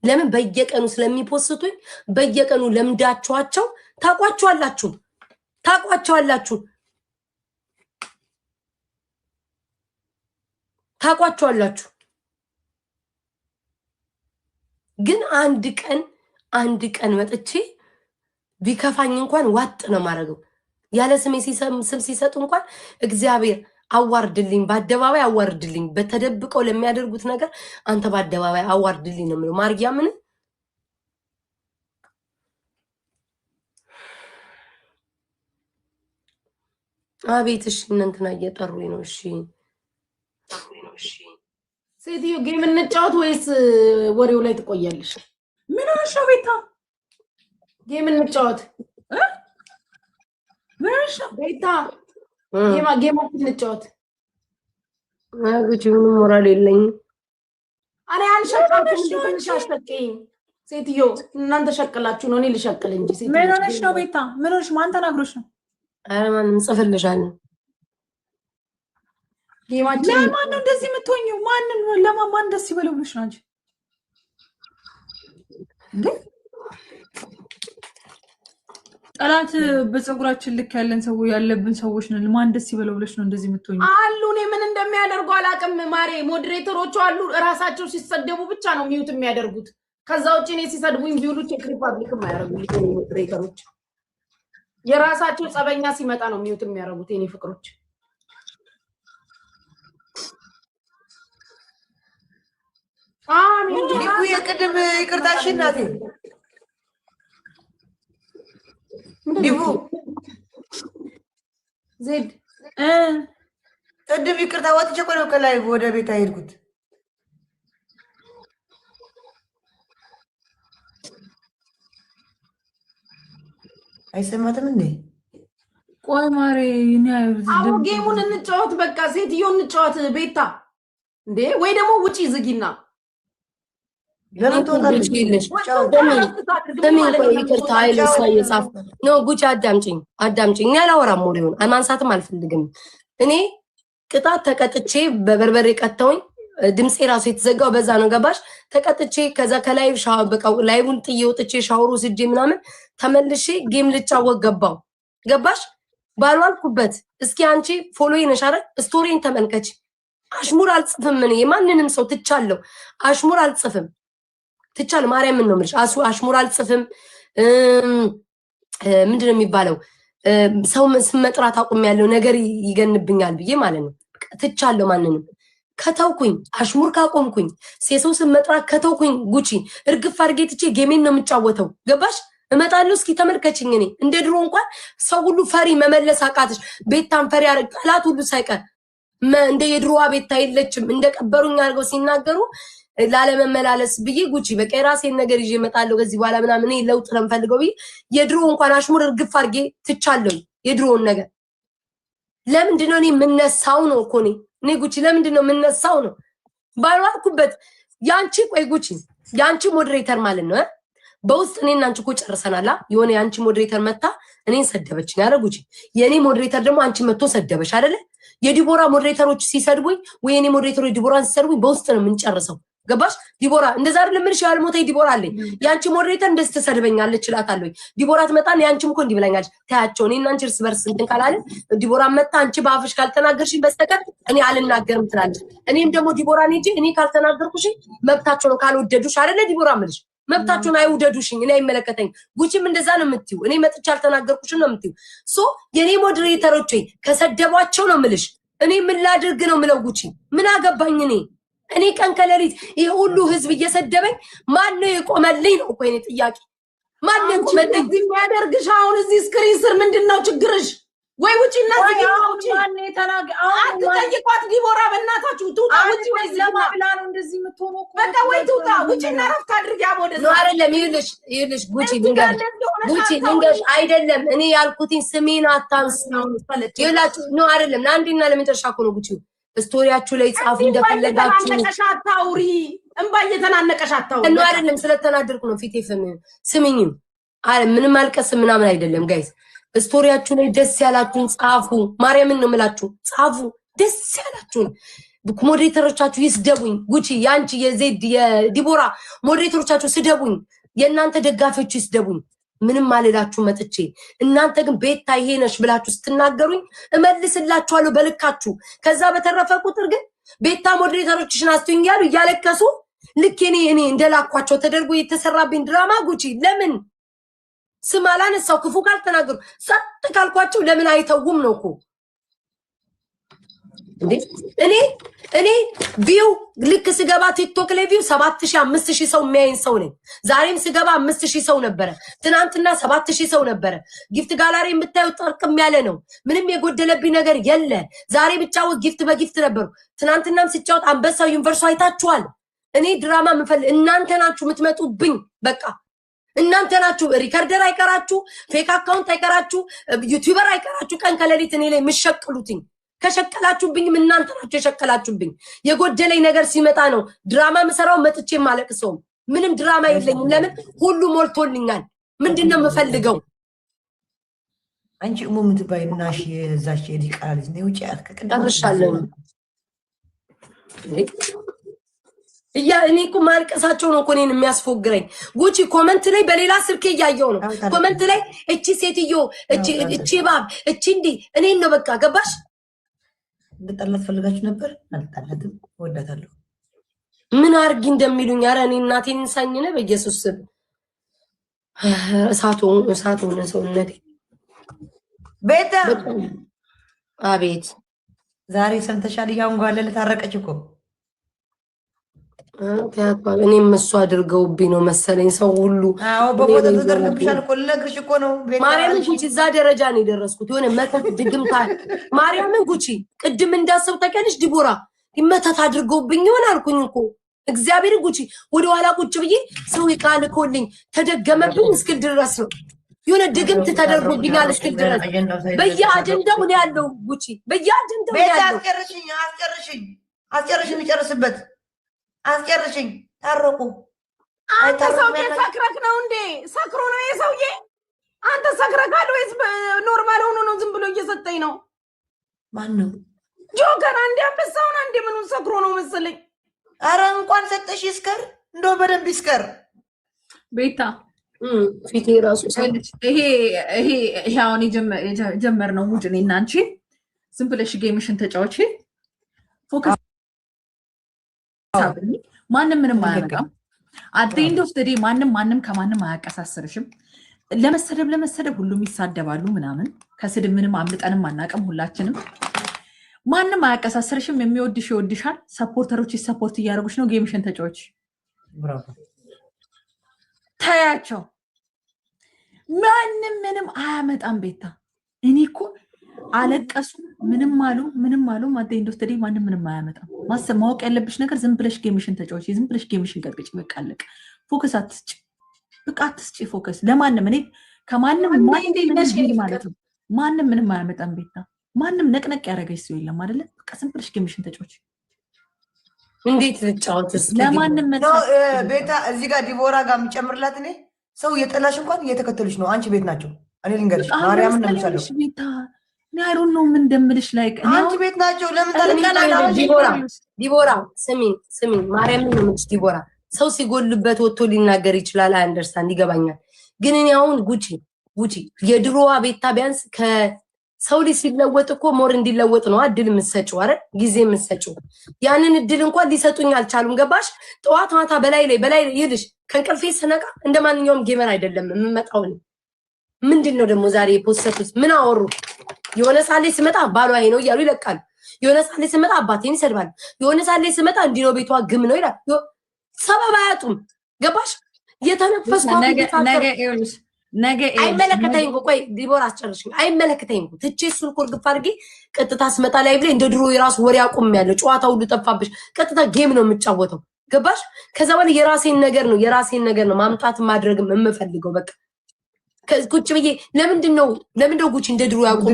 ለምን በየቀኑ ስለሚፖስቱኝ በየቀኑ ለምዳቸዋቸው ታቋቸዋላችሁ ታቋቸዋላችሁ። ግን አንድ ቀን መጥቼ ቢከፋኝ እንኳን ዋጥ ነው ማድረገው። ያለ ስሜ ስም ሲሰጡ እንኳን እግዚአብሔር አዋርድልኝ፣ በአደባባይ አዋርድልኝ፣ በተደብቀው ለሚያደርጉት ነገር አንተ በአደባባይ አዋርድልኝ ነው የምለው። ማርያምን አቤት። እሺ እንትና እየጠሩኝ ነው። እሺ ሴትዮ ጌም እንጫወት ወይስ ወሬው ላይ ትቆያለሽ? ምን ሆነሽ ነው ቤታ? ጌም እንጫወት ምን ሆነሽ ነው ቤታ? ጌማችን እንጫወት። አግጭ ምንም ሞራል የለኝም። እኔ አልሸቀልኩም። ትንሽ አሽቀኝ ሴትዮ። እናንተ ሸቀላችሁ ነው፣ እኔ ልሸቅል እንጂ ሴትዮ። ምን ሆነሽ ነው ቤታ? ምን ሆነሽ? ማን ተናግሮሽ ነው? ኧረ ማንም ጽፍልሻለሁ። ጌማችን ለማን ነው እንደዚህ የምትሆኚው? ለማን ደስ ይበለው ብለሽ ነው አንቺ? ጠላት በፀጉራችን ልክ ያለብን ሰዎች ነን። ማን ደስ ይበለው ብለሽ ነው እንደዚህ የምትሆኚው? አሉ እኔ ምን እንደሚያደርጉ አላውቅም። ማሬ ሞዴሬተሮቹ አሉ፣ እራሳቸው ሲሰደቡ ብቻ ነው ሚዩት የሚያደርጉት። ከዛ ውጭ እኔ ሲሰድቡኝ ቢውሉ ቼክ ሪፐብሊክ የማያደርጉ ሞዴሬተሮች የራሳቸው ጸበኛ ሲመጣ ነው ሚዩት የሚያደርጉት። የኔ ፍቅሮች ሊኩ የቅድም ይቅርታሽ እናቴ ዲቡ ዜድ ቅድም ይቅርታ ወጥቼ እኮ ነው ከላይ ወደ ቤት አይልኩት። አይሰማትም እንዴ? ቆይ ማሬ አዎ ጌሙን እንጫወት። በቃ ሴትዮ እንጫወት ቤታ እንዴ። ወይ ደግሞ ውጪ ዝጊና ለምን ትወጣለች? ይቅርታ አይልሳ እየጻፍ ነው። ጉቺ አዳምጪኝ። እኔ አላወራም፣ ወሬውን ማንሳትም አልፈልግም። እኔ ቅጣት ተቀጥቼ በበርበሬ ቀጥተውኝ ድምፄ ራሱ የተዘጋው በዛ ነው። ገባሽ? ተቀጥቼ ከዛ ከላይ በቃ ላይቡን ጥዬ ወጥቼ ሻወሩ ስጄ ምናምን ተመልሼ ጌም ልጫወት ገባው። ገባሽ? ባልዋልኩበት እስኪ አንቺ ፎሎዬ ነሽ አይደል? ስቶሪን ተመልከች። አሽሙር አልጽፍም እኔ ማንንም ሰው ትቻለሁ። አሽሙር አልጽፍም ትቻለሁ። ማርያምን ነው የምልሽ። አሽሙር አልጽፍም። ምንድነው የሚባለው? ሰው ስም መጥራት አቁሜያለሁ፣ ነገር ይገንብኛል ብዬ ማለት ነው። ትቻለሁ። ማንንም ከተውኩኝ፣ አሽሙር ካቆምኩኝ፣ የሰው ስም መጥራት ከተውኩኝ ጉቺ እርግፍ አድርጌ ትቼ ጌሜን ነው የምጫወተው። ገባሽ? እመጣለሁ። እስኪ ተመልከችኝ። እኔ እንደ ድሮ እንኳን ሰው ሁሉ ፈሪ መመለስ አቃተሽ። ቤታን ፈሪ አረ ጠላት ሁሉ ሳይቀር እንደ የድሮዋ ቤታ የለችም። እንደቀበሩኝ አድርገው ሲናገሩ ላለመመላለስ ብዬ ጉቺ በቃ የራሴን ነገር ይዤ እመጣለሁ ከዚህ በኋላ ምናምን እኔ ለውጥ ነው የምፈልገው ብዬ የድሮ እንኳን አሽሙር እርግፍ አድርጌ ትቻለሁ። የድሮውን ነገር ለምንድን ነው እኔ የምነሳው ነው እኮ እኔ ጉቺ ለምንድን ነው የምነሳው ነው ባልዋልኩበት። ያንቺ ቆይ ጉቺ ያንቺ ሞዴሬተር ማለት ነው በውስጥ እኔና አንቺ እኮ ጨርሰናላ። የሆነ ያንቺ ሞዴሬተር መታ እኔን ሰደበችኝ አይደል ጉቺ? የኔ ሞዴሬተር ደግሞ አንቺ መጥቶ ሰደበሽ አይደል? የዲቦራ ሞዴሬተሮች ሲሰድቡኝ ወይ የኔ ሞዴሬተሮች ዲቦራን ሲሰድቡኝ በውስጥ ነው የምንጨርሰው። ገባሽ? ዲቦራ እንደዛ አይደል ምንሽ ያልሞተ ዲቦራ አለኝ። ያንቺ ሞዴሬተር እንደዚህ ተሰድበኛለች እላታለሁ። ዲቦራ ትመጣና ያንቺም እኮ እንዲህ ብላኛለች። ታያቸው እኔና አንቺ እርስ በርስ እንትን ካላለን ዲቦራ መጣ አንቺ በአፍሽ ካልተናገርሽኝ በስተቀር እኔ አልናገርም ትላለች። እኔም ደግሞ ዲቦራን እንጂ እኔ ካልተናገርኩሽ መብታቸው ነው ካልወደዱሽ አይደለ ዲቦራ ምልሽ መብታችሁን አይውደዱሽኝ እኔ አይመለከተኝ። ጉቺም እንደዛ ነው የምትዩ። እኔ መጥቻ አልተናገርኩሽም ነው የምትዩ። ሶ የኔ ሞዴሬተሮች ከሰደቧቸው ነው ምልሽ። እኔ ምን ላድርግ ነው ምለው ጉቺ? ምን አገባኝ እኔ ቀን ከሌሊት ይሄ ሁሉ ህዝብ እየሰደበኝ ማን ነው የቆመልኝ ነው እኮ የኔ ጥያቄ። ማን ነው የቆመልኝ? የሚያደርግሽ አሁን እዚህ ስክሪን ስር ምንድነው ችግርሽ? ወይ ውጪና ዝጊ ውጪ። አትጠይቋት ዲቦራ በእናታችሁ ትውጣ ውጪ። ወይ ለማብላ ነው እንደዚህ የምትሆነው እኮ በቃ ወይ ትውጣ ውጪና ረፍት አድርጊ። አቦደስ ነው አይደለም? ይኸውልሽ ጉቺ ልንገርሽ አይደለም እኔ ያልኩትኝ ስሜን አታንስ ነው ይላችሁ ነው አይደለም? ለአንዴና ለመጨረሻ እኮ ነው ጉቺ ስቶሪያችሁ ላይ ጻፉ እንደፈለጋችሁ። አታውሪ እንባ እየተናነቀሽ አታውሪ ነው አይደለም? ስለተናደርኩ ነው ፊቴ ስምኝም ምንም አልቀስ ምናምን አይደለም ጋይስ። ስቶሪያችሁ ላይ ደስ ያላችሁን ጻፉ። ማርያምን ነው የምላችሁ ጻፉ። ደስ ያላችሁን ሞዴሬተሮቻችሁ ይስደቡኝ። ጉቺ ያንቺ የዜድ የዲቦራ ሞዴሬተሮቻችሁ ስደቡኝ። የእናንተ ደጋፊዎች ይስደቡኝ። ምንም ማለዳችሁ መጥቼ እናንተ ግን ቤታ ይሄ ነሽ ብላችሁ ስትናገሩኝ እመልስላችኋለሁ በልካችሁ። ከዛ በተረፈ ቁጥር ግን ቤታ ሞዴሬተሮችሽን አስቱኝ ያሉ እያለከሱ ልክ እኔ እንደላኳቸው ተደርጎ የተሰራብኝ ድራማ ጉቺ ለምን ስም አላነሳው ክፉ ካልተናገሩ ሰጥ ካልኳቸው ለምን አይተውም ነው እኮ እንዴ እኔ ቪው ልክ ስገባ ቲክቶክ ላይ ቪው 7000 5000 ሰው የሚያይን ሰው ነኝ ዛሬም ስገባ 5000 ሰው ነበረ ትናንትና 7000 ሰው ነበረ ጊፍት ጋላሪ የምታዩት ጠርቅም ያለ ነው ምንም የጎደለብኝ ነገር የለ ዛሬ ብቻው ጊፍት በጊፍት ነበሩ ትናንትናም ስጫወት አንበሳው ዩኒቨርሲቲ አይታችኋል እኔ ድራማ ምፈል እናንተ ናችሁ የምትመጡብኝ በቃ እናንተ ናችሁ ሪከርደር አይቀራችሁ ፌክ አካውንት አይቀራችሁ ዩቲዩበር አይቀራችሁ ቀን ከሌሊት እኔ ላይ ምሸቅሉትኝ ከሸቀላችሁብኝም እናንተ ናችሁ የሸቀላችሁብኝ የጎደለኝ ነገር ሲመጣ ነው ድራማ መሰራው መጥቼ ማለቅሰው ምንም ድራማ የለኝም ለምን ሁሉ ሞልቶልኛል ምንድነው የምፈልገው አንቺ ምትባይናሽ የዛች የዲቃላ ልጅ ነው ውጪ አትከቀደርሻለሁ እኔ እኮ ማልቀሳቸው ነው እኮ እኔን የሚያስፎግረኝ ጉቺ ኮመንት ላይ በሌላ ስልክ እያየው ነው ኮመንት ላይ እቺ ሴትዮ እቺ ባብ እቺ እንዲ እኔን ነው በቃ ገባሽ እንድጠላት ፈልጋችሁ ነበር አልጣላትም ወዳታለሁ ምን አርጊ እንደሚሉኝ አረ እኔ እናቴን እንሳኝነ በኢየሱስ ስም እሳቱ ሆነ ሰውነቴ ቤታ አቤት ዛሬ ሰምተሻል ያንጓለለ ታረቀች እኮ እኔም እሱ አድርገውብኝ ነው መሰለኝ ሰው ሁሉ አዎ በፎቶ ተደርግብሻል እኮ ልነግርሽ እኮ ነው ማርያምን ጉቺ እዛ ደረጃ ነው የደረስኩት የሆነ መተት ድግምታ ማርያምን ጉቺ ቅድም እንዳሰብ ተቀልሽ ዲቦራ ይመተት አድርገውብኝ ይሆን አልኩኝ እኮ እግዚአብሔር ጉቺ ወደ ኋላ ቁጭ ብዬ ሰው ይቃልኮልኝ ተደገመብኝ እስክል ድረስ ነው የሆነ ድግምት ተደርጎብኛል እስክል ድረስ በየአጀንዳው ነው ያለው ጉቺ በየአጀንዳው ነው ያለው አስጨርሽኝ ይጨርስበት አስጨርሽኝ ታረቁ አንተ ሰውዬ ሰክረክ ነው እንዴ ሰክሮ ነው የሰውዬ አንተ ሰክረካል ወይስ ኖርማል ሆኖ ነው ዝም ብሎ እየሰጠኝ ነው ማን ነው ጆከር አንዴ አንበሳውን አንዴ ምኑን ሰክሮ ነው መሰለኝ አረ እንኳን ሰጠሽ ይስከር እንደው በደንብ ይስከር ቤታ ፊቴ ራሱ ይሄ አሁን የጀመርነው ሙድ እኔና አንቺ ዝም ብለሽ ጌምሽን ተጫወቺ ፎከስ ማንም ምንም አያመጣም አት ኤንድ ኦፍ ዘ ዴይ ማንም ከማንም አያቀሳስርሽም ለመሰደብ ሁሉም ይሳደባሉ ምናምን ከስድብ ምንም አምልጠንም አናቀም ሁላችንም ማንም አያቀሳስርሽም የሚወድሽ ይወድሻል ሰፖርተሮች ሰፖርት እያደረጉሽ ነው ጌምሽን ተጫወች ብራቮ ታያቸው ምንም አያመጣም ቤታ እኔ እኮ አለቀሱ ምንም አሉ ማደ ኢንዱስትሪ ማንም ምንም አያመጣም ማወቅ ያለብሽ ነገር ዝም ብለሽ ጌምሽን ተጫወቺ ዝም ብለሽ ጌምሽን ቀጥቅጭ በቃ አለቀ ፎከስ አትስጪ በቃ አትስጪ ፎከስ ለማንም እኔ ከማንም ማለት ነው ማንም ምንም አያመጣም ቤታ ማንም ነቅነቅ ያደረገሽ ሰው የለም አይደለ በቃ ዝም ብለሽ ጌምሽን ተጫወቺ እንዴት ልጫወትስ ለማንም ቤታ እዚህ ጋር ዲቦራ ጋር የምጨምርላት እኔ ሰው የጠላሽ እንኳን እየተከተሉሽ ነው አንቺ ቤት ናቸው እኔ ልንገርሽ ማርያምን ነው የምሰለው ቤታ ናይሮን ነው ምን እንደምልሽ ላይክ አንቺ ቤት ናቸው ለምን ታለቃላሽ ዲቦራ ስሚ ማርያምን ነው የምልሽ ዲቦራ ሰው ሲጎልበት ወጥቶ ሊናገር ይችላል አንደርስታንድ ይገባኛል ግን እኔ አሁን ጉቺ የድሮዋ ቤታ ቢያንስ ከሰው ልጅ ሲለወጥ እኮ ሞር እንዲለወጥ ነው እድል የምትሰጪው አይደል ጊዜ የምትሰጪው ያንን እድል እንኳን ሊሰጡኝ አልቻሉም ገባሽ ጠዋት ማታ በላይ ይልሽ ከንቀልፌ ስነቃ እንደማንኛውም ጌመር አይደለም የምመጣው ምንድነው ደግሞ ዛሬ የፖስተቱስ ምን አወሩ የሆነ ሳሌ ስመጣ ባሏ ነው እያሉ ይለቃሉ የሆነ ሳሌ ስመጣ አባቴን ይሰድባሉ የሆነ ሳሌ ስመጣ እንዲህ ነው ቤቷ ግም ነው ይላል ሰበብ አያጡም ገባሽ የተነፈስኩ ነገ አይመለከተኝም ቆይ ዲቦራ አስጨርሽኝ አይመለከተኝም ትቼ እሱን ኮርግፍ አድርጌ ቀጥታ ስመጣ ላይ ብለ እንደ ድሮ የራሱ ወሬ አቁም ያለው ጨዋታ ሁሉ ጠፋብሽ ቀጥታ ጌም ነው የምጫወተው ገባሽ ከዛ በኋላ የራሴን ነገር ነው ማምጣት ማድረግም የምፈልገው በቃ ቁጭ ብዬ ለምንድነው ጉቺ እንደ ድሮ ያቆም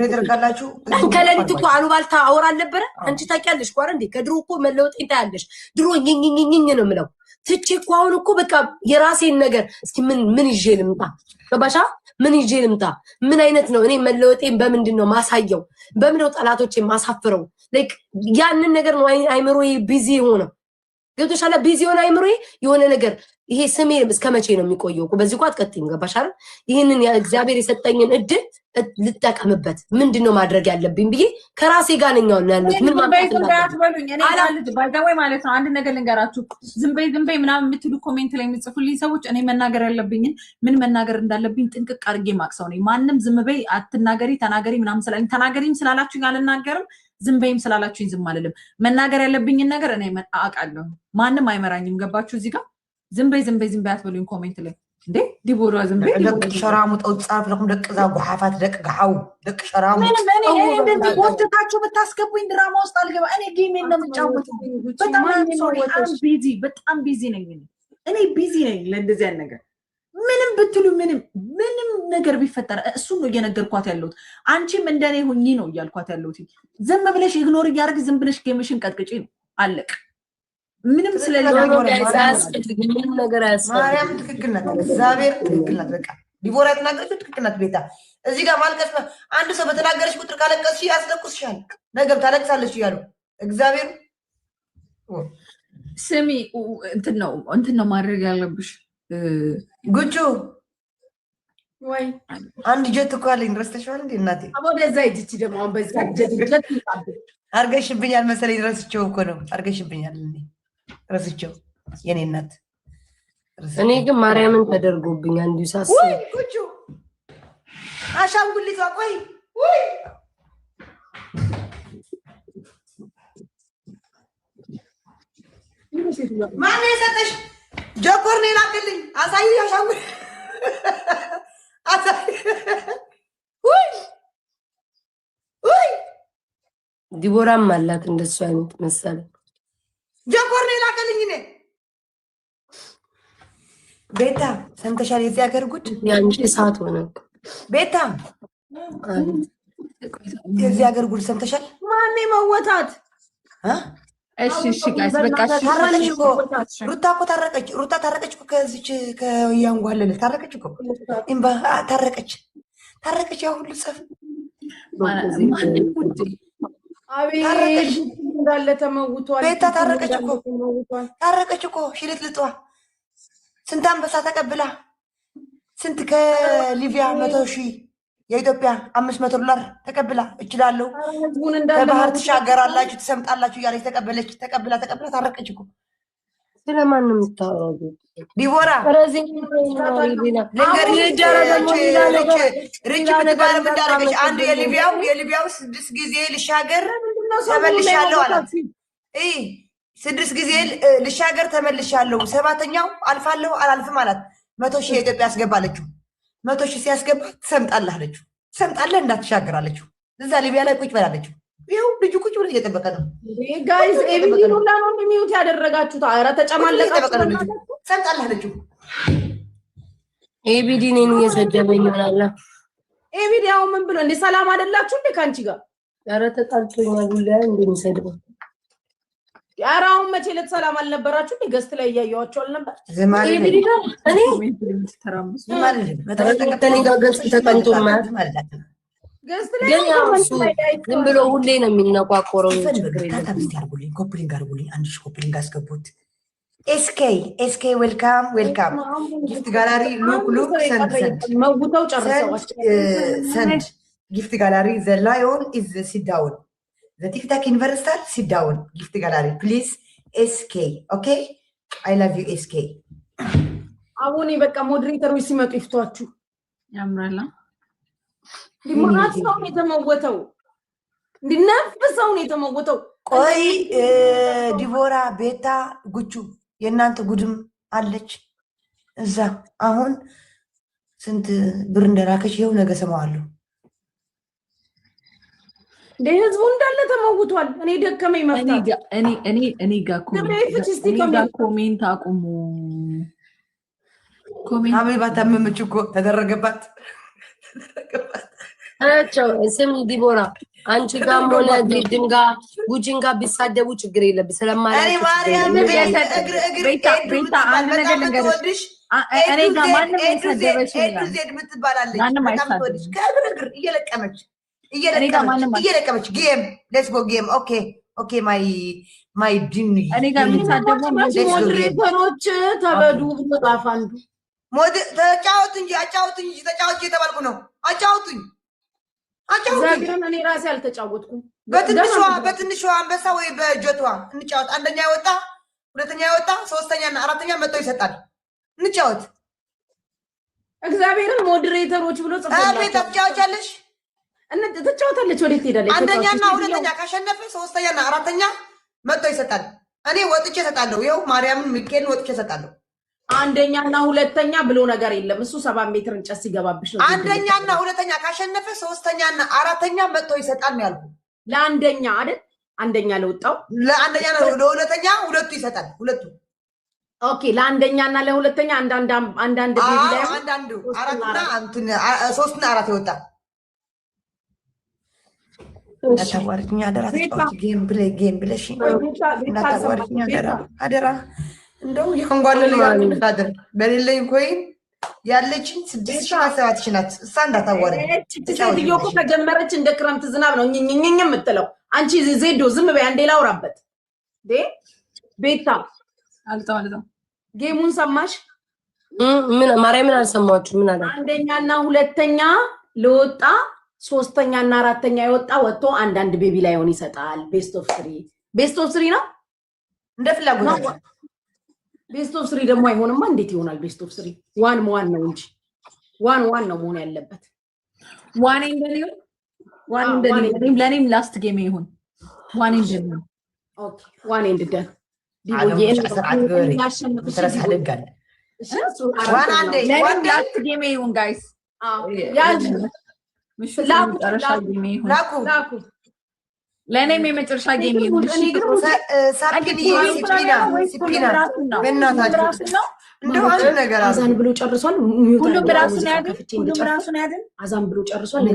ከሌሊት እኮ አሉባልታ አወራ አልነበረ አንቺ ታውቂያለሽ ጓር እንዴ ከድሮ እኮ መለወጥ ታያለሽ ድሮ ኝኝኝኝ ነው የምለው ትቼ እኮ አሁን እኮ በቃ የራሴን ነገር እስኪ ምን ይዤ ልምጣ ገባሻ ምን ይዤ ልምጣ ምን አይነት ነው እኔ መለወጤን በምንድነው ማሳየው በምንድነው ጠላቶቼ ማሳፍረው ላይክ ያንን ነገር ነው አይምሮዬ ቢዚ ሆነ ገብቶሻል? ቢዚ ሆነ አይምሮዬ የሆነ ነገር ይሄ ስሜ እስከመቼ ነው የሚቆየው? በዚህ እኮ አትቀጥይም። ገባሽ አይደል? ይህንን እግዚአብሔር የሰጠኝን እድል ልጠቀምበት። ምንድነው ማድረግ ያለብኝ ብዬ ከራሴ ጋር ነኝ ያለሁት። ምን ማለት ነው? ባይዛወይ ማለት ነው። አንድ ነገር ልንገራችሁ። ዝም በይ ምናምን የምትሉ ኮሜንት ላይ የምጽፉልኝ ሰዎች እኔ መናገር ያለብኝን ምን መናገር እንዳለብኝ ጥንቅቅ አድርጌ ማቅሰው ነኝ። ማንም ዝም በይ አትናገሪ ተናገሪ ምናምን ስላለኝ ተናገሪም ስላላችሁኝ አልናገርም፣ ዝም በይም ስላላችሁኝ ዝም አልልም። መናገር ያለብኝን ነገር እኔ አውቃለሁ። ማንም አይመራኝም። ገባችሁ? እዚህ ጋር ዝም በይ አትበሉኝ ኮሜንት ላይ እንዴ ዲቦራ ዝም በይ ደቅ ሸራሙ ጠውጻፍ ለኩም ደቅ ዛ ጉሓፋት ደቅ ጋሓው ደቅ ሸራሙ እኔ ወጥታችሁ ብታስገቡኝ ድራማ ውስጥ አልገባ። እኔ ጌሜን ነው የምጫወተው። በጣም ቢዚ ነኝ እኔ ቢዚ ነኝ ለእንደዚህ አይነት ነገር። ምንም ብትሉ ምንም ነገር ቢፈጠር እሱን ነው እየነገርኳት ያለሁት። አንቺም እንደኔ ሁኚ ነው እያልኳት ያለሁት። ዝም ብለሽ ኢግኖር እያደረግሽ ዝም ብለሽ ጌምሽን ቀጥቅጪ ነው አለቅ። ምንም ስለሌላ ምንም ነገር አያስፈልግም። ማርያም ትክክል ናት። እግዚአብሔር ትክክል ናት። በቃ ዲቦራ የተናገረችው ትክክል ናት። ቤታ እዚህ ጋር ማልቀስ አንድ ሰው በተናገረች ቁጥር ካለቀስሽ ያስለቅስሻል። ነገም ታለቅሳለች እያሉ እግዚአብሔር ስሚ እንትን ነው ማድረግ ያለብሽ ጉቹ ወይ አንድ ጀት እኮ አለኝ። ረስተሽዋል እንዴ እናቴ? ወደዛ ሂጂ ደግሞ አሁን በዛ ጀት አርገሽብኛል መሰለኝ። ረስቼው እኮ ነው። አርገሽብኛል እንዴ? ረስቼው የኔ እናት። እኔ ግን ማርያምን ተደርጎብኝ አንዱ ሳስ ወይ ጉቹ አሻንጉሊቷ ቆይ ወይ ማን የሰጠሽ ጆኮር ነው የላከልኝ? አሳይ አሻንጉሊት አሳይ ወይ ዲቦራም አላት እንደሱ አይነት መሰለ ጆኮር ነው የላከልኝ። እኔ ቤታ ሰምተሻል? የዚህ ሀገር ጉድ ያንቺ ሰዓት ሆነ። ቤታ የዚህ ሀገር ጉድ ሰምተሻል? ማን መወታት? እሺ ጋይስ በቃ ታረቀች እኮ ሩታ እኮ ታረቀች። ሩታ ታረቀች እኮ ከዚች ከያንጓለለ ታረቀች እኮ ኢምባ ታረቀች። ያ ሁሉ ጸፍ አቤት እንዳለ ተመውቷል። ቤታ ታረቀች እኮ ሽልት ልጧ ስንት አንበሳ ተቀብላ ስንት ከሊቢያ 100,000 የኢትዮጵያ $500 ተቀብላ እችላለሁ ከባህር ትሻገራላችሁ ትሰምጣላችሁ እያለች ተቀብላ ታረቀች እኮ። ስለማንም የምታወራው ዲቦራ ሪች ምትባል ምንዳረገች? አንድ የሊቢያው 6 ጊዜ ልሻገር ተመልሻለሁ አላት። 6 ጊዜ ልሻገር ተመልሻለሁ፣ 7ኛው አልፋለሁ አላልፍም አላት። 100,000 የኢትዮጵያ ያስገባለችው 100,000 ሲያስገባ ትሰምጣለህ አለችው። ትሰምጣለህ እንዳትሻገር አለችው። እዛ ሊቢያ ላይ ቁጭ በላለችው። ይኸው ልጁ ቁጭ ብሎ እየጠበቀ ነው። ጋይስ ኤቢዲን ሁላ ነው የሚዩት ያደረጋችሁት። ኧረ ተጨማለቃችሁ። ትሰምጣለህ አለችው። ኤቢዲን እየሰደበኝ ይሆናል። ኤቢዲ አሁን ምን ብሎ እንደ ሰላም አይደላችሁ እንደ ካንቺ ጋር? ኧረ ተጣልቶኛል ሁላ እንደሚሰድበው። ኧረ አሁን መቼ ዕለት ሰላም አልነበራችሁ እንደ ገስት ላይ እያየኋቸው አልነበር? ኤቢዲ ነው እኔ ዝም ብሎ ሁሌ ነው የሚነቋቆረው። ኮፕሊንግ አድርጉልኝ፣ 1000 ኮፕሊንግ አስገቡት። ኤስኬ ዌልካም ጊፍት ጋላሪ ሉክ መውተው ጨርሰዋል። ሰንድ ጊፍት ጋላሪ ዘ ላዮን ኢዝ ሲት ዳውን ዘ ቲክታክ ዩኒቨርሳል ሲት ዳውን ጊፍት ጋላሪ ፕሊዝ ኤስኬ ኦኬ አይ ላቭ ዩ ኤስኬ። አሁን በቃ ሞዴሬተሮች ሲመጡ ይፍቷችሁ። ያምራላ ዲማት ነው የተመወተው። እንድነፍሰው ነው የተመወተው። ቆይ ዲቦራ ቤታ ጉቹ የእናንተ ጉድም አለች እዛ። አሁን ስንት ብር እንደላከች ይኸው ነገ ሰማዋለሁ። ህዝቡ እንዳለ ተመውቷል። እኔ ደከመኝ መፍታት። እኔ ጋር ኮሜንት አቁሙ። ሀቢባ ታመመች እኮ ተደረገባት። ስም ዲቦራ አንቺ ጋር ሆነ ዲድም ጋር ጉጂን ጋር ቢሳደቡ ችግር የለብኝ ስለማለት እኔ ማርያም ቤታ አንድ ነገር ልንገርሽ። እኔ ጋር ማንም የሰደበሽ ዜድ ምትባላለች በጣም ትወድሽ ከእግር እየለቀመች ጌም ሌትስ ጎ ጌም ኦኬ ኦኬ ማይ ዲን እኔ ጋር የምታደሙ ሞዴሬተሮች ተበዱ ብሎ ጻፈ አንዱ። ተጫወት እንጂ ተጫወት እየተባልኩ ነው። አጫውቱኝ። ዛግረን እኔ ራሴ አልተጫወትኩም። በትንሿ አንበሳ ወይ በጆቷ እንጫወት። አንደኛ ይወጣ፣ ሁለተኛ ይወጣ፣ ሶስተኛ እና አራተኛ መጥቶ ይሰጣል። እንጫወት። እግዚአብሔርን ሞዴሬተሮች ብሎ ጽፈላችሁ። አቤት ትጫወቻለሽ? ትጫወታለች። ወዴት ትሄዳለች? አንደኛና ሁለተኛ ካሸነፈ ሶስተኛና አራተኛ መጥቶ ይሰጣል። እኔ ወጥቼ እሰጣለሁ። ይኸው ማርያምን ሚካኤልን ወጥቼ እሰጣለሁ። አንደኛና ሁለተኛ ብሎ ነገር የለም። እሱ 7 ሜትር እንጨት ሲገባብሽ ነው። አንደኛና ሁለተኛ ካሸነፈ ሶስተኛና አራተኛ መጥቶ ይሰጣል ነው ያልኩት። ለአንደኛ አይደል? አንደኛ ለወጣው ለአንደኛና ለሁለተኛ ሁለቱ ይሰጣል። ሁለቱ ኦኬ። ለአንደኛና ለሁለተኛ አንዳንድ ቤቢ ላይ አንዳንዱ አራትና እንትን 3 እና 4 ይወጣል። እናታዋርኛ አደራ ተጫወት። ጌም ብለሽ እናታዋርኛ አደራ እንደው ያንጓለለ ያንታደር በሌለኝ ኮይን ያለችኝ 6,000 ናት። እሷ እንዳታዋርኝ። ሴትዮ እኮ ከጀመረች እንደ ክረምት ዝናብ ነው ኝኝኝ የምትለው። አንቺ ዜዶ ዝም በይ አንዴ ላውራበት። ቤታ አልተው ጌሙን ሰማሽ? ምን ማርያምን አልሰማችሁ? ምን አለ? አንደኛና ሁለተኛ ለወጣ ሶስተኛና አራተኛ የወጣ ወጥቶ አንዳንድ ቤቢ ላይሆን ይሰጣል። ቤስት ኦፍ 3 ነው እንደ ፍላጎት። ቤስት ኦፍ 3 ደግሞ አይሆንማ። እንዴት ይሆናል? ቤስት ኦፍ 3 ዋን ነው እንጂ ዋን ነው መሆን ያለበት። ዋን እንደኔ ለኔም ላስት ጌም ይሁን። ዋን እንደኔ ኦኬ። ዋን እንደደ ላስት ጌም ይሁን ጋይስ። ላኩ ለእኔም የመጨረሻ ጌም ይሁን። አዛን ብሎ ጨርሷል። ሁሉም ራሱን ያድን። አዛን ብሎ ጨርሷል።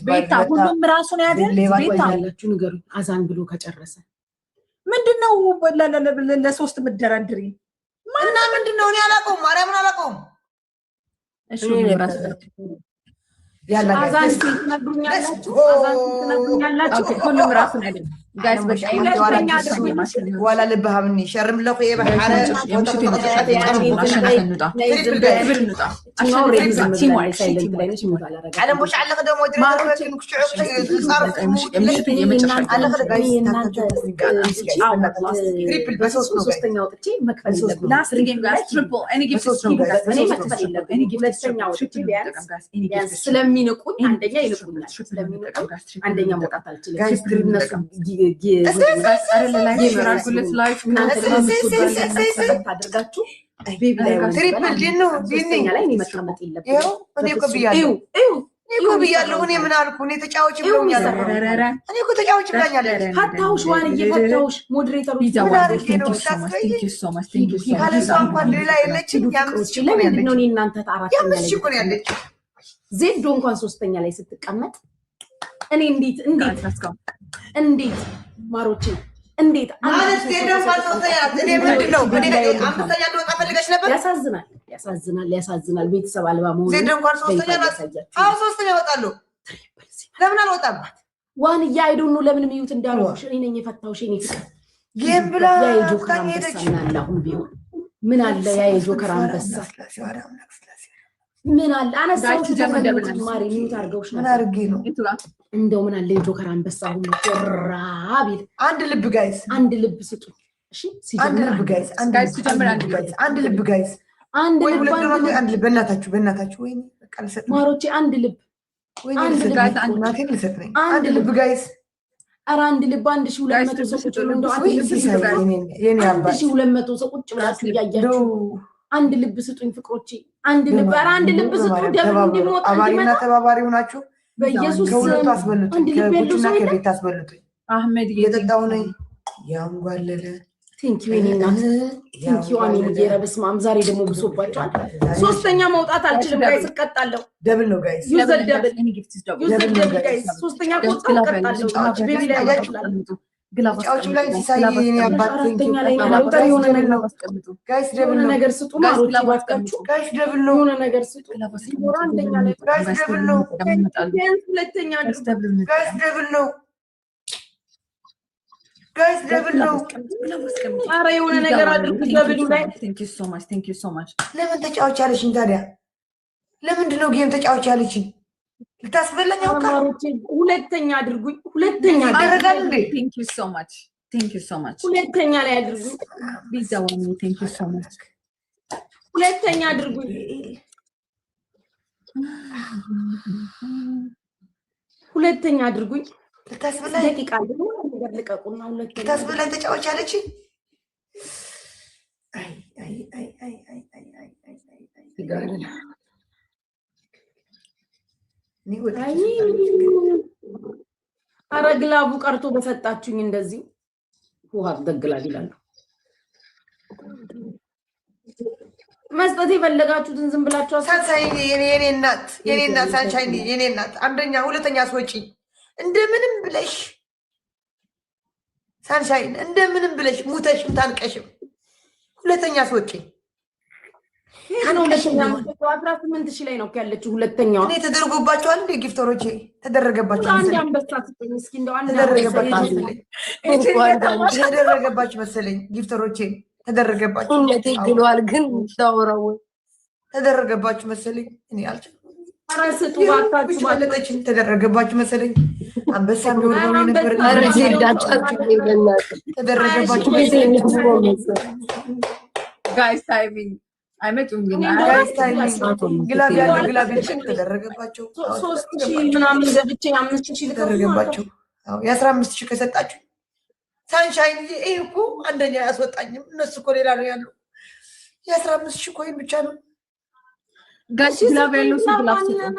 ቤታ ሁሉም ራሱን ያድን። ቤታ ያላችሁ ንገሩኝ። አዛን ብሎ ከጨረሰ ምንድነው ለሶስት ምደረድሪ እና ምንድነው? እኔ አላውቀውም። ማርያምን አላውቀውም። እሺ አዛን ትነግሩኛላችሁ። ሁሉም ራሱን ያድን ጋይስ። በቃ ወላ ልብሃምኒ ሸርም ለቆ የባህረ ዓለም ቦሽ አለኸ ደሞ ስለሚንቁኝ አንደኛ ይልቁኛል። ስለሚንቁኝ አንደኛ መውጣት አልችልም። አድርጋችሁ ትሪፕል ዲኑ ዲኒ ላይ መቀመጥ የለብንም። እኔ ብያለሁ። እኔ ምን አልኩ? እኔ ተጫዋች ብለውኛል። እኔ እኮ ተጫዋች ብላኛለች። ፈታውሽ ዋንዬ ፈታውሽ። ሞዴሬተሩ ካለሷ እንኳን ሌላ የለችም። ለምንድን ነው እኔ እናንተ አራተኛ ላይ ዜዶ እንኳን 3ኛ ላይ ስትቀመጥ እኔ እንዴት ማሮቼ እንዴት ማለት ዜዶ እንኳን 3ኛ እኔ ምንድን ነው እኔ 5ኛ እንደወጣ ፈልገሽ ነበር? ያሳዝናል። ቤተሰብ አልባ መሆኑ ዜዶ እንኳን 3ኛ ናት። አዎ 3ኛ እወጣለሁ። ለምን አልወጣባት? ዋንዬ አይዶን ነው ለምን ሚዩት እንዳልኩሽ እኔ ነኝ የፈታውሽ። እኔ ፍቅር ጌም ብላ የጆከር አንበሳ አሁን ቢሆን ምን አለ? ያ የጆከር አንበሳ ምን አለ? አነሳውሽ ማሪ ሚዩት አድርገውሽ ምን አድርጌ ነው? እንደው ምን አለ? የጆከር አንበሳ አሁን ራቢል አንድ ልብ ጋይስ፣ አንድ ልብ ስጡ። እሺ አንድ ልብ ጋይስ፣ አንድ ልብ ጋይስ፣ አንድ ልብ በእናታችሁ ወይ በቃ ልሰጥ ማሮቼ፣ አንድ ልብ አንድ ልብ አንድ ልብ ጋይስ። ኧረ አንድ ልብ 1200 ሰው ቁጭ ብሎ እንደው 1200 ሰው ቁጭ ብላችሁ እያያችሁ አንድ ልብ ስጡኝ ፍቅሮቼ፣ አንድ ልብ። ኧረ አንድ ልብ ስጡ። ደብል እንዲሞት አባሪና ተባባሪ ሆናችሁ በኢየሱስ ከሁለቱ አስበልጡኝ። አንድ ልብ ያለው ሰው ከቤት አስበልጡኝ። አህመድ እየጠጣሁ ነኝ ያንጓለለ። ቴንኪው እኔ እናት ቴንኪው። አሜን ይረብስ ማም። ዛሬ ደግሞ ብሶባቸዋል። 3ኛ መውጣት አልችልም ጋይስ፣ እቀጣለሁ። ደብል ነው ጋይስ፣ ዩዘር ደብል ጋይስ። 3ኛ ከወጣ እቀጣለሁ። ቤቢ ላይ ያወጣሉ። ግላባዎች ላይ ሲሳይ የኔ አባት ቴንኪው። የሆነ ነገር ስጡ ማሮች፣ ባካችሁ ጋይስ። ደብል ነው የሆነ ነገር ስጡ። አንደኛ ላይ ጋይስ፣ ደብል ነው ሁለተኛ ጋይስ፣ ደብል ነው ጋይስ ደብል ነው። ኧረ የሆነ ነገር አድርጉ ደብሉ ላይ። ቴንክ ዩ ሶ ማች። ለምን ተጫዋች ያለሽኝ ታዲያ? ለምንድን ነው ጌም ተጫዋች ያለችኝ? ልታስበላኝ አውቃ። ሁለተኛ አድርጉኝ። ሁለተኛ አደረጋል እንዴ? ቴንክ ዩ ሶ ማች። ሁለተኛ ላይ አድርጉኝ። ቢዛ ወኒ ቴንክ ዩ ሶ ማች። ሁለተኛ አድርጉኝ። ሁለተኛ አድርጉኝ። ልታስበላኝ ደቂቃ ነገር ልቀቁና ሁለተኛ ልታስበላኝ ተጫዋች ያለችኝ። አይ አይ አይ አይ አይ አይ አይ አይ ኧረ ግላቡ ቀርቶ በሰጣችሁኝ እንደዚህ ውሃ ደግላል ይላሉ። መስጠት የፈለጋችሁትን ዝም ብላችሁ ሳንሻይን የኔ እናት ሳንሻይን የኔ እናት አንደኛ ሁለተኛ አስወጪ እንደምንም ብለሽ ሳንሻይን እንደምንም ብለሽ ሙተሽም ታንቀሽም ሁለተኛ አስወጪ። ነው ለሽኛ 18000 ላይ ነው ያለችው ሁለተኛው። እኔ ተደርጎባቸዋል እንዴ ጊፍተሮቼ? ተደረገባቸው አንድ አንበሳ ስጠኝ እስኪ እንደው አንድ ተደረገባቸው መሰለኝ ጊፍተሮቼ ተደረገባቸው። እነቴ ግሏል ግን ታወራው ተደረገባቸው መሰለኝ። እኔ አልችልም። አራስቱ ባታችሁ ማለተችን ተደረገባችሁ መሰለኝ። አንበሳ የሚወርደው ነበር። አረጀ ዳጫችሁ ይበላል ተደረገባችሁ ጋይስ ታይሚንግ አይመጡም ግን ጋይስ ታይሚንግ ግላብ ያለ ግላብ ተደረገባቸው። 3000 ምናምን ገብቼ 5000 ተደረገባቸው። አዎ የ15000 ከሰጣችሁ ሳንሻይን ይሄ እኮ አንደኛ ያስወጣኝም እነሱ እኮ ሌላ ነው ያለው። የ15000 ኮይን ብቻ ነው ጋይስ ግላብ ያለው ግላብ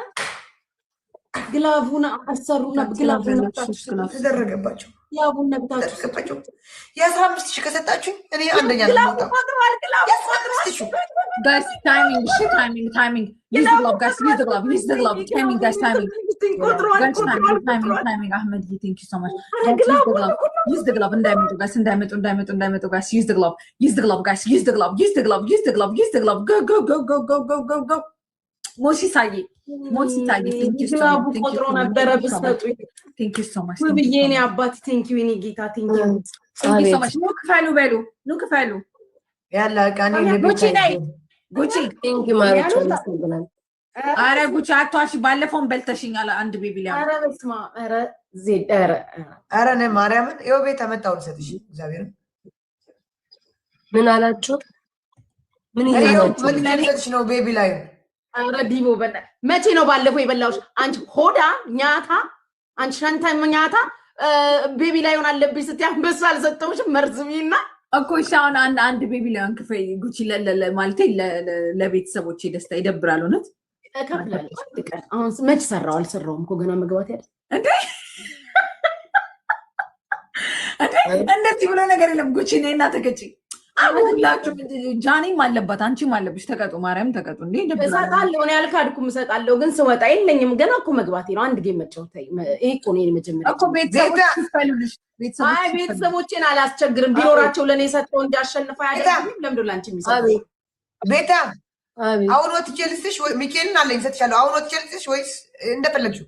ግላቡን አሰሩና ግላቡን ተደረገባቸው። ግላቡን ነብታችሁ የ15000 ከሰጣችሁ እኔ አንደኛ ነው የምወጣው። guys timing use the glove guys use the glove timing guys timing Ahmed thank you so much use the glove እንዳይመጡ guys use the glove guys use the glove go ሞሲ ሳይ thank you so much ቆጥሮ ነበረ ብትሰጡኝ thank you so much ውብዬ እኔ አባት thank you እኔ ጌታ thank you so much ኑ ክፈሉ ያላ ቃኔ ለብቻ ጉቺ ቴንክ ዩ ማሮች አመሰግናለሁ። አረ ጉቺ አቷሽ ባለፈውን በልተሽኛል። አንድ ቤቢ ላይ አረ በስማ አረ ዜድ አረ ነይ ማርያምን ይኸው ቤት አመጣው ልሰጥሽ። እግዚአብሔር ምን አላችሁ? ምን ይላልሽ ነው ቤቢ ላይ አረ ዲቦ በላ መቼ ነው ባለፈው የበላውሽ አንቺ ሆዳ ኛታ አንቺ ሻንታ ኛታ ቤቢ ላይ ሆነ አለብኝ ስትይ አንበሳ አልሰጠውሽም መርዝሚና እኮ ሻውን አንድ ቤቢ ላይ አንከፈይ ጉቺ ማለት ለቤተሰቦቼ ደስታ ይደብራል። እውነት እከፍላለሁ። አሁን መች ሰራው አልሰራውም እኮ ገና መግባት ያለ እንደዚህ ብሎ ነገር የለም። ጉቺ ነይና ተቀጪ። አሁንላችሁ ጃኒም አለባት አንቺም አለብሽ። ተቀጡ፣ ማርያም ተቀጡ። እንዴ ይደብራል። እሰጣለሁ እኔ አልካድኩም፣ እሰጣለሁ ግን ስወጣ የለኝም። ገና እኮ መግባቴ ነው። አንድ ጌም መጫወት ይሄ እኮ ነው የመጀመሪያ እኮ ቤተሰቦቼን አላስቸግርም። ቢኖራቸው ለእኔ ሰጥተው እንዲያሸንፈው ያደርጉኝ። ለምንድን ነው ለአንቺ የሚሰጠው? ቤታ አሁን ወጥቼ ልስጥሽ ወይ ሚኬልን አለኝ እሰጥሻለሁ። አሁን ወጥቼ ልስጥሽ ወይስ እንደፈለግሽው?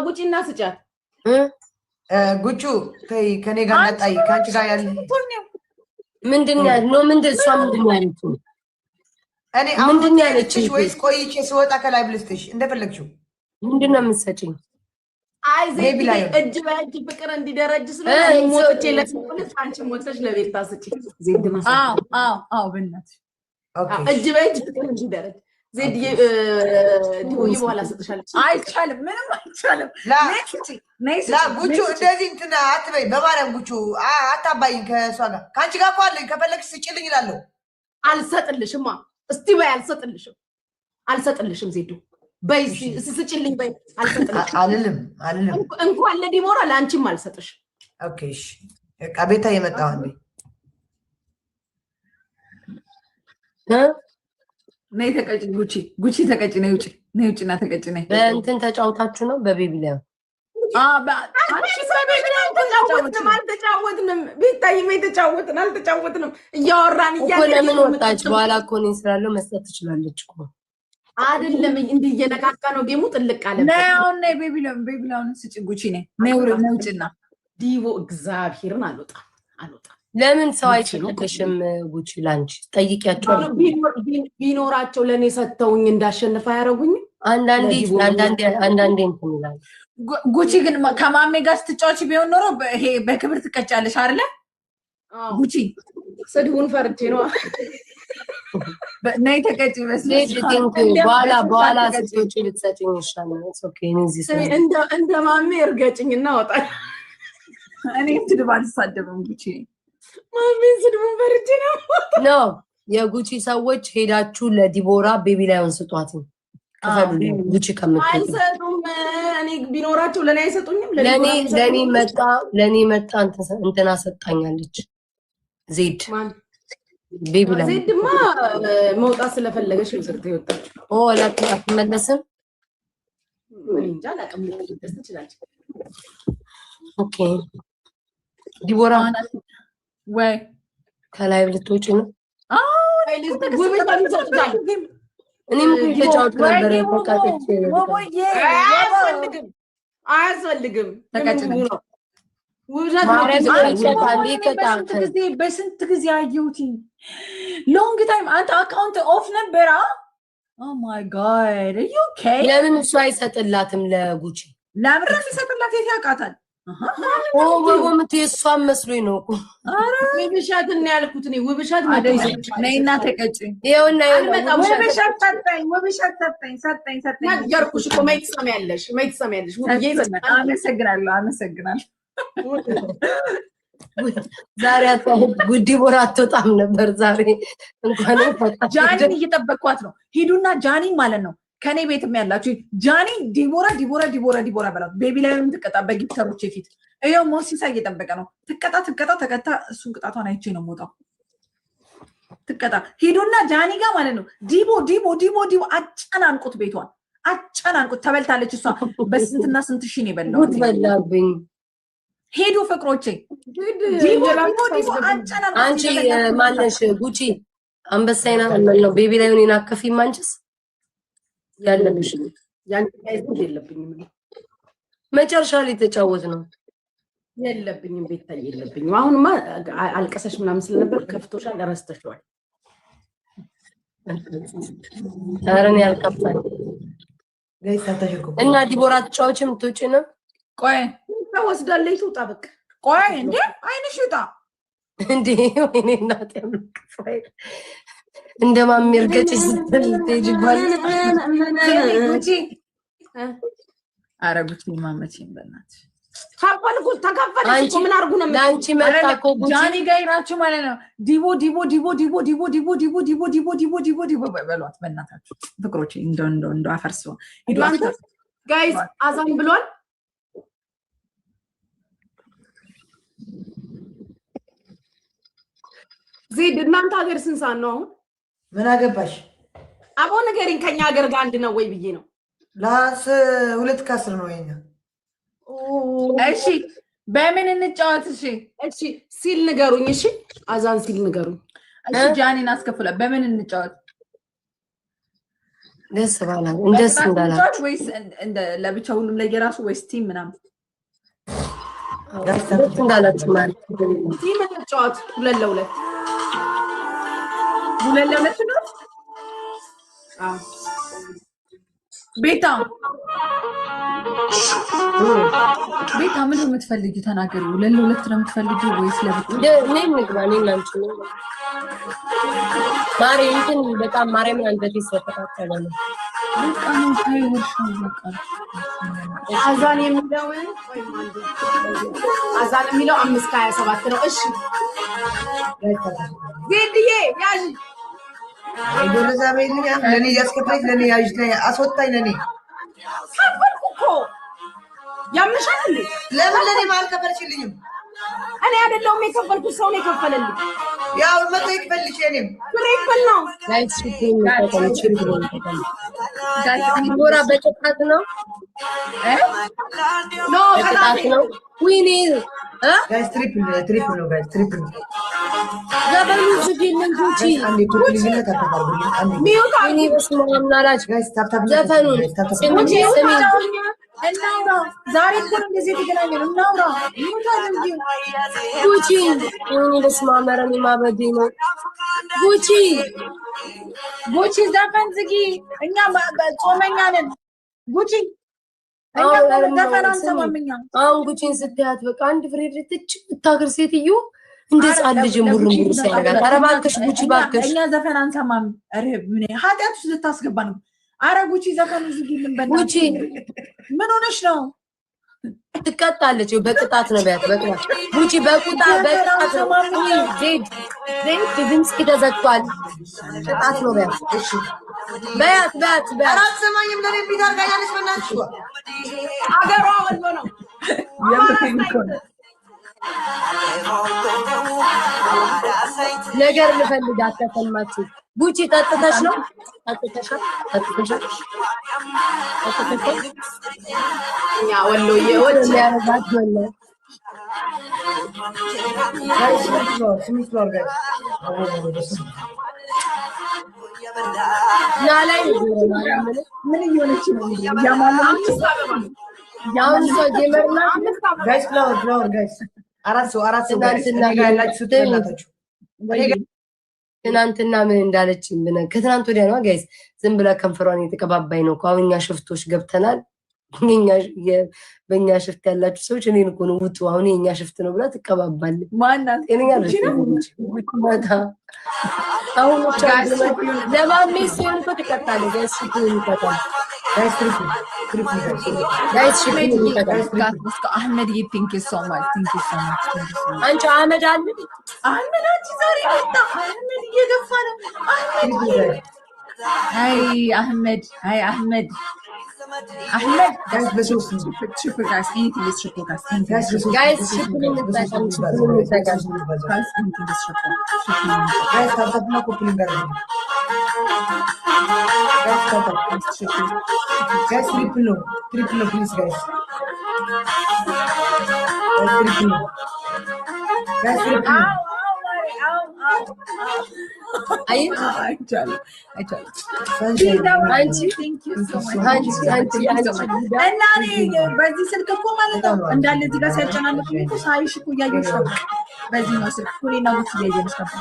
ጉጪና ስጫት። ጉቹ ተይ ከኔ ጋር እንዳጣይ ከአንቺ ጋር ያለ ምንድን ነው ምንድን እሷ ምንድን ነው ያለችው? እኔ አሁን ምንድን ነው ያለችሽ? ወይስ ቆይቼ ስወጣ ከላይ ብልስጥሽ እንደፈለግሽው? ምንድን ነው የምትሰጪኝ? አይ ዜድ እጅ በእጅ ፍቅር እንዲደረጅ ስለሆነ ሞቶቼ ለስልሽ አንቺ ሞተሽ ለቤት ታስጪ። ዜድ ማሳ አዎ በእናትሽ እጅ በእጅ ፍቅር እንዲደረጅ ዜድ ዲቦዬ በኋላ ሰጥሻለች። አይቻልም፣ ምንም አይቻልም። ላ ጉቹ እንደዚህ እንትን አትበይ፣ በማርያም ጉቹ አታባይኝ። ከእሷ ጋር ከአንቺ ጋር እኮ አለኝ። ከፈለግሽ ስጭልኝ እላለሁ። አልሰጥልሽማ። እስቲ በይ አልሰጥልሽም ዜዱ በይ ስጭልኝ በይ። አልልም እንኳን ለዲቦራ ለአንቺም አልሰጥሽ። ኦኬ እሺ በቃ ቤታ የመጣው አንዴ ነይ ተቀጭ። ጉቺ ተቀጭ። ነይ ውጭና ተቀጭ። ነይ በእንትን ተጫውታችሁ ነው በቤቢ ላይ አልተጫወትንም። ቤታዬም የተጫወትን አልተጫወትንም። እያወራን ለምን ወጣች? በኋላ እኮ እኔ ስላለው መስጠት ትችላለች እኮ አይደለም። እንዲህ እየነካካ ነው ጌሙ። ጥልቅ አለ። ነይ አሁን ነይ ቤቢ ላውን ስጭ። ጉቺ ነይ ውጭና ዲቦ እግዚአብሔርን አልወጣም። ለምን ሰው አይሰጥልሽም? ጉቺ ላንቺ ጠይቂያቸው። ቢኖራቸው ለእኔ ሰጥተውኝ እንዳሸንፍ አያረጉኝም። አንዳንዴ እንትን ይላል። ጉቺ ግን ከማሜ ጋር ስትጫወች ቢሆን ኖሮ ይሄ በክብር ትቀጫለሽ አይደለ? ጉቺ ስድቡን ፈርቼ ነው። ነይ ተቀጭ ይመስለኝ። በኋላ ስትወጪ ልትሰጪኝ ይሻላል። እንደ ማሜ እርገጭኝ እና ወጣል። እኔ ስድብ አልሳደብም ጉቺ። ማሜን ስድቡን ፈርቼ ነው። ኖ የጉቺ ሰዎች ሄዳችሁ ለዲቦራ ቤቢ ላይሆን ስጧት። ጉቺ አይሰጡም። እኔ ቢኖራቸው ለኔ አይሰጡኝም። ለኔ መጣ እንትና ሰጣኛለች። ዜድ ቤቢ ላይ ዜድማ መውጣት ስለፈለገች ነው ዝርት ይወጣል። አትመለስም። እንጃ አላውቅም። ልትደስ ትችላለች። ኦኬ ዲቦራ ወይ ከላይ ልትወጪ ነው? እኔም ተጫውት ነበር። አያስፈልግም። በስንት ጊዜ አየሁት። ሎንግ ታይም አንተ አካውንት ኦፍ ነበረ። ኦ ማይ ጋድ ለምን እሱ አይሰጥላትም? ለጉቺ ለምን ይሰጥላት? የት ያውቃታል? ወምት የሷን መስሎኝ ነው እኮ። ውብሻት እና ያልኩት እኔ ውብሻት ነይና ተቀጭ። ይኸውና ውብሻት ሰጠኝ ነገርኩሽ እኮ። መች ትሰሚያለሽ? አመሰግናለሁ። ዛሬ ዲቦራ አትወጣም ነበር። ዛሬ እንኳን ጃኒን እየጠበቅኳት ነው። ሂዱና ጃኒ ማለት ነው ከኔ ቤትም ያላችሁ ጃኒ ዲቦራ በላት። ቤቢ ላይ ትቀጣ በጊፍተሮች ፊት ይኸው ሞሲሳ እየጠበቀ ነው። ተቀጣ። እሱን ቅጣቷን አይቼ ነው የምወጣው። ትቀጣ። ሂዱና ጃኒ ጋር ማለት ነው ዲቦ አጨናንቁት፣ ቤቷን አጨናንቁት። ተበልታለች እሷ። በስንትና ስንት ሺህ ነው የበላሁት። በላብኝ። ሄዱ ፍቅሮቼ። ዲቦ አጨናንቁት። አንቺ ማነሽ ጉቺ? አንበሳይና ነው ቤቢ ላይ ሆኔ ናከፊም አንቺስ ያለብሽ ያን ጋይዝ የለብኝም። መጨረሻ ላይ ተጫወት ነው የለብኝም። ቤታይ የለብኝም። አሁንማ አልቀሰሽ ምናምን ስለነበር ከፍቶሻል፣ ረስተሽዋል። አረን ያልከፋኝ እና ዲቦራ ተጫወች የምትወጪ ነው። ቆይ ወስዳለች ትውጣ። በቃ ቆይ እንዴ አይንሽ ይውጣ እንዴ! ወይኔ እናቴ እንደ ማሜ እርገጭ ስትል ትሄጂባል። ኧረ ጉቺ ማመቼን በእናትሽ ተከፈለች እኮ ምን አድርጉ ነው ለአንቺ መጣ እኮ ጉቺ። ጃኒ ጋር ሄዳችሁ ማለት ነው ዲቦ በሏት በእናታችሁ ፍቅሮቼ። እንደው አፈርሰው ሂዱ ጋይስ። አዛን ብሏል። ዜድ እናንተ ሀገር ስንት ሰዓት ነው አሁን? ምን አገባሽ? አቦ ንገሪኝ። ከኛ ሀገር ጋር አንድ ነው ወይ ብዬ ነው። 2:10 ነው የኛ። እሺ በምን እንጫወት? እሺ ሲል ንገሩኝ። እሺ አዛን ሲል ንገሩኝ። እሺ ጃኒን አስከፍላ በምን እንጫወት? ደስ ባላል እንደስ እንዳላችሁ ወይስ እንደ ለብቻ ሁሉም ለየራሱ ወይስ ቲም ምናምን? ደስ እንዳላችሁ ማለት ቲም እንጫወት። 2-2 ነው። ቤታ ምን ነው የምትፈልጊው? ተናገሪ። 2-2 ነው የምትፈልጊው ወይስ ለብቻ? እኔም ንግባ። እኔም አንቺ ነው ማሪ እንትን በጣም ማርያምን አንተ ተሰጣጣለ ነው። በቃ ነው ታይወርሽ በቃ አዛን የሚለው አዛን የሚለው 5:27 ነው። እሺ ዜድዬ ያዥ አይዶለዛ በይልኝ። ለኔ ያስከፈለች ለኔ ያዥ ላይ አስወጣኝ። ለኔ ከፈልኩ እኮ ያምሻል እንዴ? ለምን ለኔ ማልከፈልሽልኝም? እኔ አይደለሁም የከፈልኩት፣ ሰው ነው የከፈለልኝ። ያው መቶ ይክፈልሽ። እኔም ትሪፕል ነው ላይት ሲቲም ተቀምጭ ነው ዲቦራ በጨቃት ነው ኖ በጨቃት ነው። ዊኒ ጋይስ ትሪፕል ነው ጋይስ ትሪፕል ነው። ዘበኑ ዝግልን ጉቺ አንዴ ፕሊዝነት አታርጉልኝ። አንዴ ሚውታ ዊኒ በስመ አብ ናላች ጋይስ ታፕ ዘፈኑን ታፕ ስሚ እናውራ ዛሬ እኮ ነው እንደዚህ የተገናኘን። እናውራ ጉቺ ለስማመረን ማበዴ ነው። ጉቺ ዘፈን ዝጊ። እኛ ጾመኛ ነን። ጉቺ ዘፈን አንሰማም እኛ። አሁን ጉቺን ስትያት በቃ አንድ ፍሬ ትጭ ታገር ሴትዮ እንደዚህ አልጅ ሙሩን ሲያደርጋት፣ ኧረ እባክሽ ጉቺ እባክሽ እኛ ዘፈን አንሰማም። ምን ኃጢአት ውስጥ ልታስገባ ነው? ኧረ ጉቺ ዘፈን ዝጊልን በእናትሽ። ጉቺ ምን ሆነሽ ነው? ትቀጣለች። በቅጣት ነው ቢያት በቅጣት ጉቺ በቅጣት ነው። ዜድ ድምፅ ተዘግቷል። ቅጣት ነው ቢያት። እሺ ቢያት አራት ሰማኝም ለኔ ቢታርጋ ያለሽ በእናትሽ አገሯ ወልዶ ነው ነገር ልፈልጋት ተሰማችሁ። ጉቺ ጠጥተሽ ነው? ጠጥተሻል? እኛ ወሎዬዎች ያረጋት ነው። ናላይ ምን እየሆነች ነው? ያማለች ያውን ሰው ጌመርና ጋይስ ፍላወር ጋይስ አራት ሰው ትናንትና ምን እንዳለች ከትናንት ወዲያ ነው ጋይስ። ዝም ብላ ከንፈሯን የተቀባባይ ነው። አሁን እኛ ሽፍቶች ገብተናል። በእኛ ሽፍት ያላችሁ ሰዎች እኔን እኮ ነው ውጡ፣ አሁን የእኛ ሽፍት ነው ብላ ትቀባባለች። ማናት ጤነኛ ማታ አሁን ለማሜ ሲሆን እኮ ትቀጣለች። ጋይስ ይቀጣል። አህመድ ቴንክ ዩ ሶ ማች አንቺ አህመድ አለ አህመድ አንቺ ዛሬ መጣ። አህመድ እየገፋ ነው። አህመድ guys triple no please guys በዚህ ስልክ እኮ ማለት ነው እንዳለ እዚህ ጋር ሲያጨናንቁ እኮ ሳይሽ እኮ እያየሁሽ ነበር። በዚህ ነው ስልክ እኮ እኔና ጉቺ እያየሁሽ ነበር።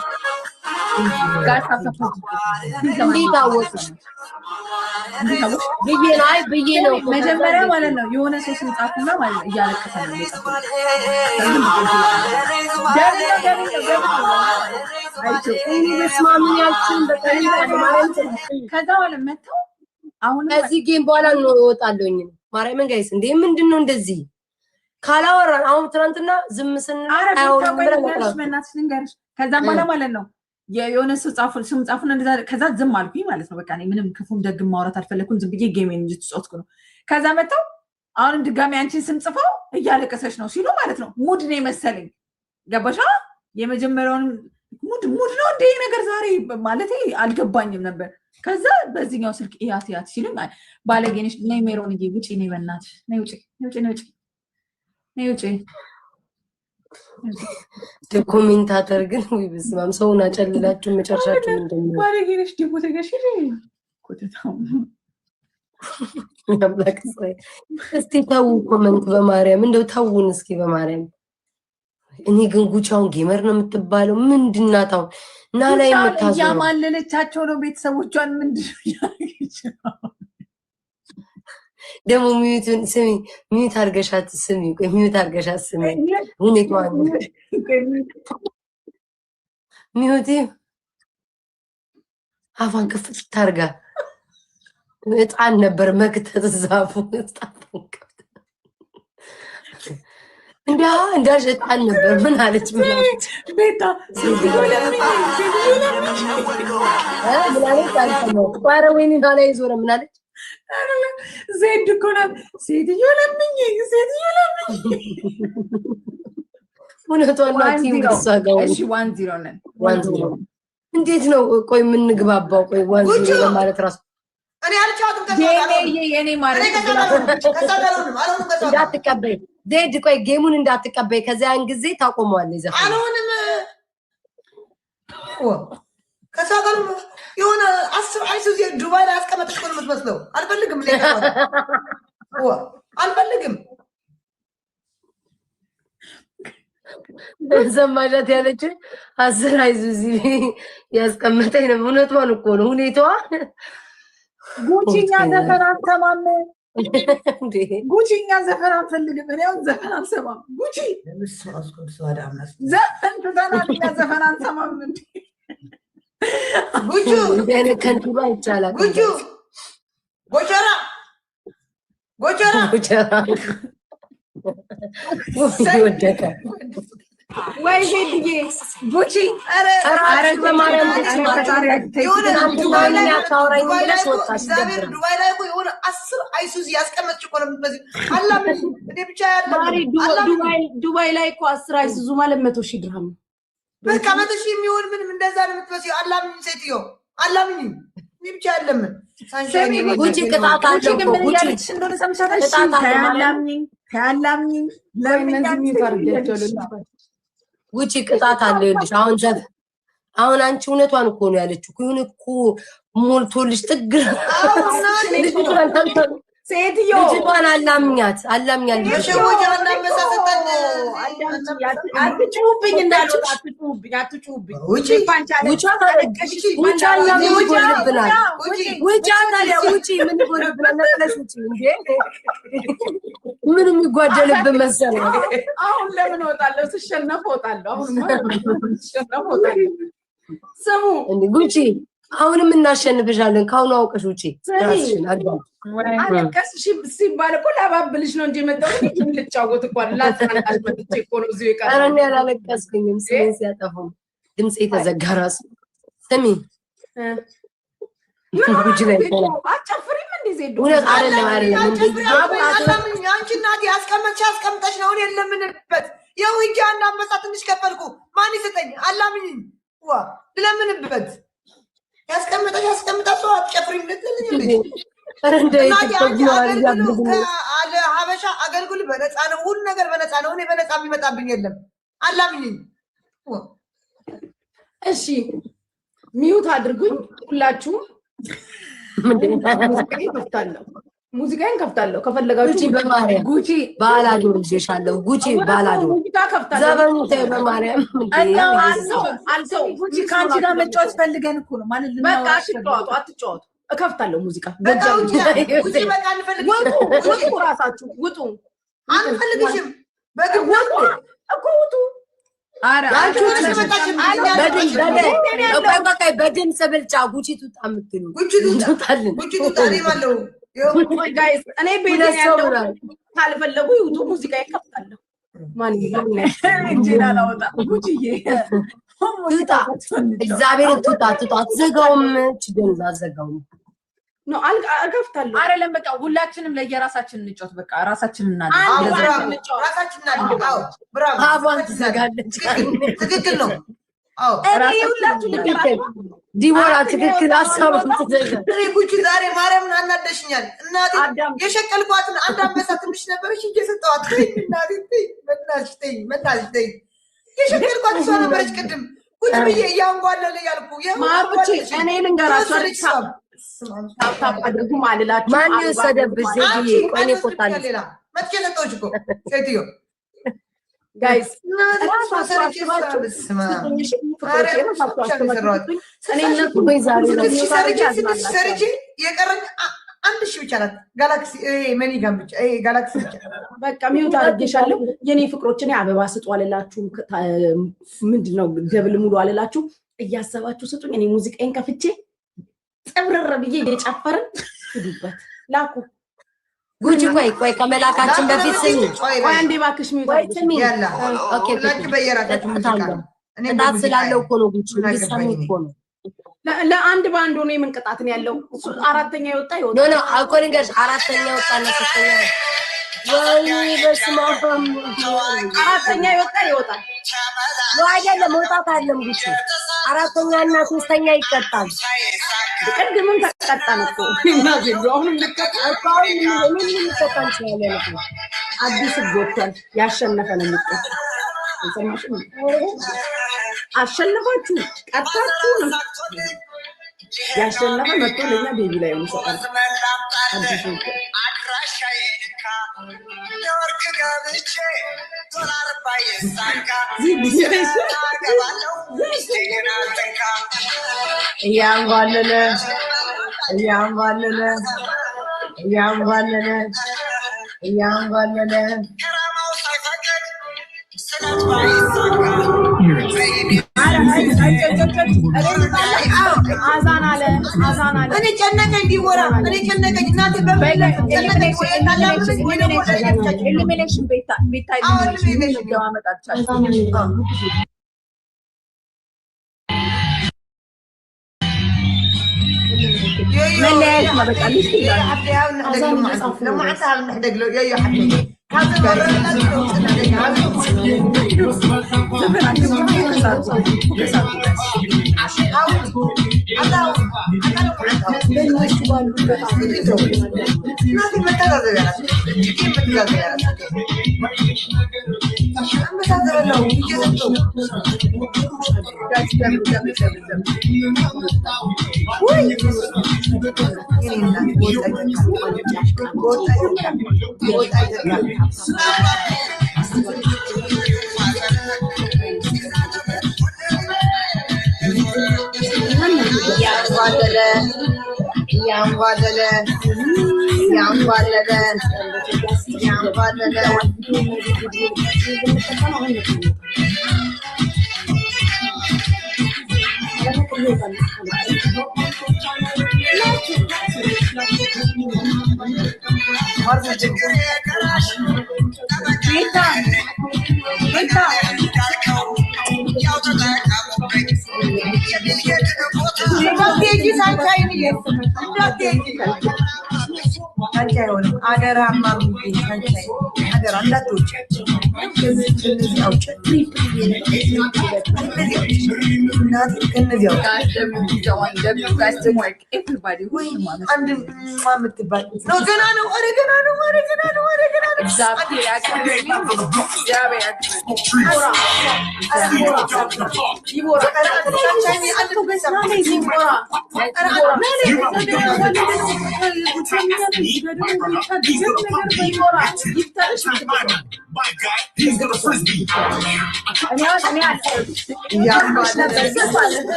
እንዴት አወቅሽ? ብዬ ነው መጀመሪያ ማለት ነው የሆነ ሰው ስም ጻፉና ማለት ነው እያለቀሰ ነው ከዛ በኋላ መተው አሁን ከዚህ ጌም በኋላ ነው እወጣለሁኝ። ማርያምን ጋይስ እንዴ ምንድን ነው እንደዚህ ካላወራን? አሁን ትናንትና ዝም ስንል አይሆንም ብለን ልንገርሽ። ከዛም በኋላ ማለት ነው የሆነ ሰው ስም ጻፉና እንደዛ ከዛ ዝም አልኩኝ ማለት ነው። በቃ እኔ ምንም ክፉም ደግም ማውራት አልፈለኩም። ዝም ብዬ ጌሜን እንጂ ትጾትኩ ነው። ከዛ መተው አሁንም ድጋሚ አንቺን ስም ጽፈው እያለቀሰች ነው ሲሉ ማለት ነው ሙድ ነው መሰለኝ። ገባሻ? የመጀመሪያውን ሙድ ነው እንደ ነገር ዛሬ ማለት አልገባኝም ነበር። ከዛ በዚህኛው ስልክ እያት ሲሉኝ ባለጌነሽ ነይ ሜሮንዬ ውጪ ነይ በእናትሽ ነይ ውጪ ኮሜንታተር ግን ወይ በስማም ሰውን አጨልላችሁ መጨረሻችሁ ምንድነው? ባለጌነሽ ደግሞ ተገሽሪ ኮተታው ያምላክ ሰይ እስቲ ተው ኮሜንት በማርያም እንደው ተውን እስኪ በማርያም። እኔ ግን ጉቻውን ጌመር ነው የምትባለው ምንድናት? አሁን እና ላይ የምታዘው ያማለለቻቸው ነው ቤተሰቦቿን ምንድነው ያገኘው? ደግሞ ሚዩት አድርገሻት ስሚ። ቆይ ሚዩት አድርገሻት ስሚ። ሁኔታዋን ሚዩት አፋን ክፍት ታርጋ እጣን ነበር መክተት ዛፉ እንዳልሽ እጣን ነበር። ምን አለች ቤታ ኧረ ወይኔ ላይ ዞረ ምን አለች? ዜድ እኮ ናት። ሴትዮ ለምኝ እውነቷን ናት። እሺ 1-0 ነን። 1-0 እንዴት ነው? ቆይ የምንግባባው? ቆይ 1-0 ለማለት ራሱ እኔ አልቻልኩም። የኔ ማለት እንዳትቀበይ ዜድ፣ ቆይ ጌሙን እንዳትቀበይ። ከዚያን ጊዜ ታቆመዋለህ። ዘፈን አልሆንም። ከሳቀሉ የሆነ 10 አይሱዚ ዱባይ ላይ አስቀመጥሽ ነው የምትመስለው። አልፈልግም። ዘማጃት ያለች 10 አይዙዚ ያስቀመጠኝ ነው። እውነቷን እኮ ነው ሁኔታዋ። ጉቺኛ ዘፈን አትሰማም እንዴ? ጉቺኛ ዘፈን አትፈልግም። እኔ አሁን ዘፈን አልሰማም። ጉቺ ዘፈን ትዘናለች፣ ዘፈን አልሰማም እንዴ? ጉቹ እንደነ ከንቲባ ይቻላል። ጉቹ ጎቸራ ወደቀ ወይ ሄድዬ ጉቺ ኧረ በማርያም ዱባይ ላይ እኮ የሆነ 10 አይሱዚ ያስቀመጥሽ እኮ ነው የምትመስለው። አላምን እኔ ብቻ ያለ ዱባይ ላይ እኮ 10 አይሱዙ ማለት 100,000 ድርሃም ነው። በቃ 100,000 የሚሆን ምንም እንደዛ ነው የምትመስለው። አላምን ሴትዮ አላምን እኔ ብቻ ያለምን ጉቺ ቅጣት አለው እኮ ጉቺ እንደሆነ ሰምቻለሽ። ታያላምኝ ለምን የሚፈርዳቸው ጉቺ ቅጣት አለው። ይልሽ አሁን አንቺ እውነቷን እኮ ነው ያለችው። ይሁን እኮ ሞልቶልሽ ጥግ ሴትዮ ልጅቷን አላምኛት አላምኛለሽ። አትጩሁብኝ እንዳልወጣ አትጩሁብኝ። ውጪ ምን የሚጓደልብን መሰለህ? አሁን ለምን እወጣለሁ? ስሸነፍ እወጣለሁ። ስሙ ጉቺ አሁንም እናሸንፍሻለን። ካሁኑ አውቀሽ ውጪ። አለቀስሽ ሲባል እኮ ላባብልሽ ነው እንጂ የመጣሁት ልጫወት እኮ ላጽናናሽ መጥቼ እኮ ነው እዚሁ የቀረው። ኧረ እኔ አላለቀስኩኝም። ስሜን ሲያጠፉ ድምፄ ተዘጋ። እራሱ ስሚ ጉቺ ላይ አጨፍሪም እንደ ዜዶ እውነት አይደለም አንቺ እናቴ አስቀምጠሽ ነው የለምንበት። ይኸው ሂጂ አንድ አንበሳ ትንሽ ከፈልኩ ማን ይሰጠኝ? አላምኝ ልለምንበት ያስቀምጣ ሰው አትጨፍሪም ልትልኝ እንዴ? ሀበሻ አገልግል በነፃ ነው፣ ሁሉ ነገር በነፃ ነው። እኔ በነፃ የሚመጣብኝ የለም። አላምኝ። እሺ ሚዩት አድርጉኝ ሁላችሁም። ሙዚቃዬን ከፍታለሁ ከፈለጋችሁ። ጉቺ ባላዶ ልጅሻለሁ። ጉቺ ባላዶ ዘበኑ ተይ በማርያም አልተው። ጉቺ ከአንቺ ጋር መጫወት ፈልገን እኮ ነው ማለት ነው። በቃ አትጫወቱ። እከፍታለሁ ሙዚቃ። ጉቺ በቃ አንፈልግሽም። ውጡ፣ ራሳችሁ ውጡ። አንፈልግሽም። በግድ እኮ ውጡ። በድምፅ ብልጫ ጉቺ ትውጣ የምትሉ ጉቺ ትውጣ ማለው እኔ ቤት ያለው ካልፈለጉ ይውጡ። ሙዚቃ ይከፍታለሁ። ማን ላወጣ ጉቺዬ ትውጣ። እግዚአብሔርን ትውጣ። አትዘጋውም። ችግር አትዘጋውም። ነው አልከፍታለሁ። አይደለም በቃ ሁላችንም ለየራሳችን እንጫወት። በቃ ራሳችን አቧን ትዘጋለች። ትክክል ነው። ዲቦራ ትክክል ሀሳብ ጉቺ ዛሬ ማርያምን አናደሽኛል። እናቴ የሸቀልኳትን አንድ አንበሳ ትንሽ ነበረች እየሰጠዋት መናሽ ተይ የሸቀልኳት እሷ ነበረች። ቅድም ቁጭ ብዬ እያንጓለለ ያልኩ ማሮቼ እኔ ልንገራቸው ታፕታፕ አድርጉ ማልላችሁ። ማን የወሰደብሽ ዜድዬ? ቆይ ቆጣለች መጥቼ ሰጠሁሽ እኮ ሴትዮ። ጋይስ ሰርቼ የቀረኝ 1,000 ብቻ ናት። መኒጋም ብቻ ጋላክሲ ብቻ። በቃ ሚውት አድርጌሻለሁ የኔ ፍቅሮች። እኔ አበባ ስጡ አልላችሁም። ምንድነው ደብል ሙሉ አልላችሁም። እያሰባችሁ ስጡኝ። እኔ ሙዚቃዬን ከፍቼ ጥብረር ብዬ እየጨፈርን ሂዱበት። ላኩ ጉቺ። ቆይ ከመላካችን በፊት ስሚ። ቆይ አንዴ እባክሽ ሚውት ስሚ። ኦኬ በየራሳችሁ ሙዚቃ ቅጣት ስላለው እኮ ነው ጉቺ። እንዲሰሙ እኮ ነው። ለአንድ ባንድ ሆኖ የምን ቅጣት ነው ያለው? አራተኛ ይወጣ ይወጣ ነው አውቆ ንገርሽ። አራተኛ ወጣ ነው ሶስተኛ ወይ በስመ አብ። አራተኛ ይወጣ ይወጣል። ነው አይደለም መውጣት አለም ጉቺ። አራተኛ እና ሶስተኛ ይቀጣል። ቅድምም ተቀጣን እኮ እናዚህ አሁንም ልቀጣው ምን ይቀጣል ይችላል። አዲስ ጎቷል። ያሸነፈ ነው የሚቀጣ። ሰማሽም? አሸነፋችሁ ቀጣችሁ ነው ያሸነፈ መጥቶ ለኛ ቤቢ ላይ ነው ሰጣን። አዲስ እኔ ጨነቀኝ ዲቦራ እኔ ጨነቀኝ እናቴ ኤሊሚኔሽን ቤታ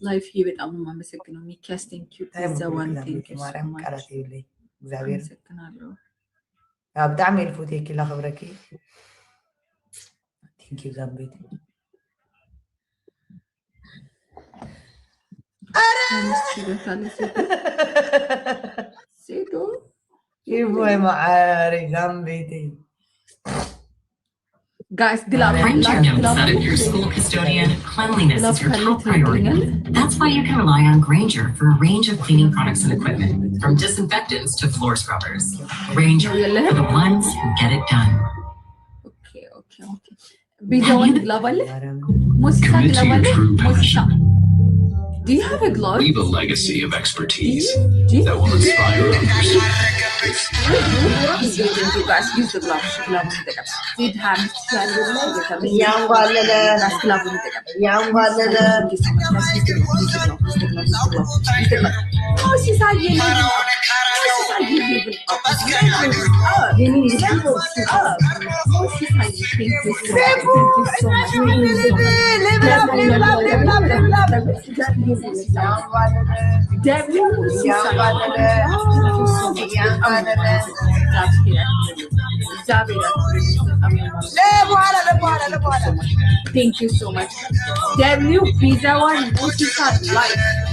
ላይፍ በጣም ነው የማመሰግነው። ሚኪያስ ቴንኪዩ ዘዋን ቴንኪዩ እግዚአብሔር በጣም የልፎቴክ ላክብረኪ ቴንኪዩ ዛምቤት ሴዶ ይቦይ ማዓሪ ዛምቤት Guys, Friendship said it, your school custodian, cleanliness is your top priority. That's why you can rely on Grainger for a range of cleaning products and equipment, from disinfectants to floor scrubbers. Grainger, for the ones who get it done. Okay. Commit to your true passion. Do you have a glove? Leave a legacy of expertise that will inspire others. guys use the gloves. Did have Thank you so much. W pizza one life.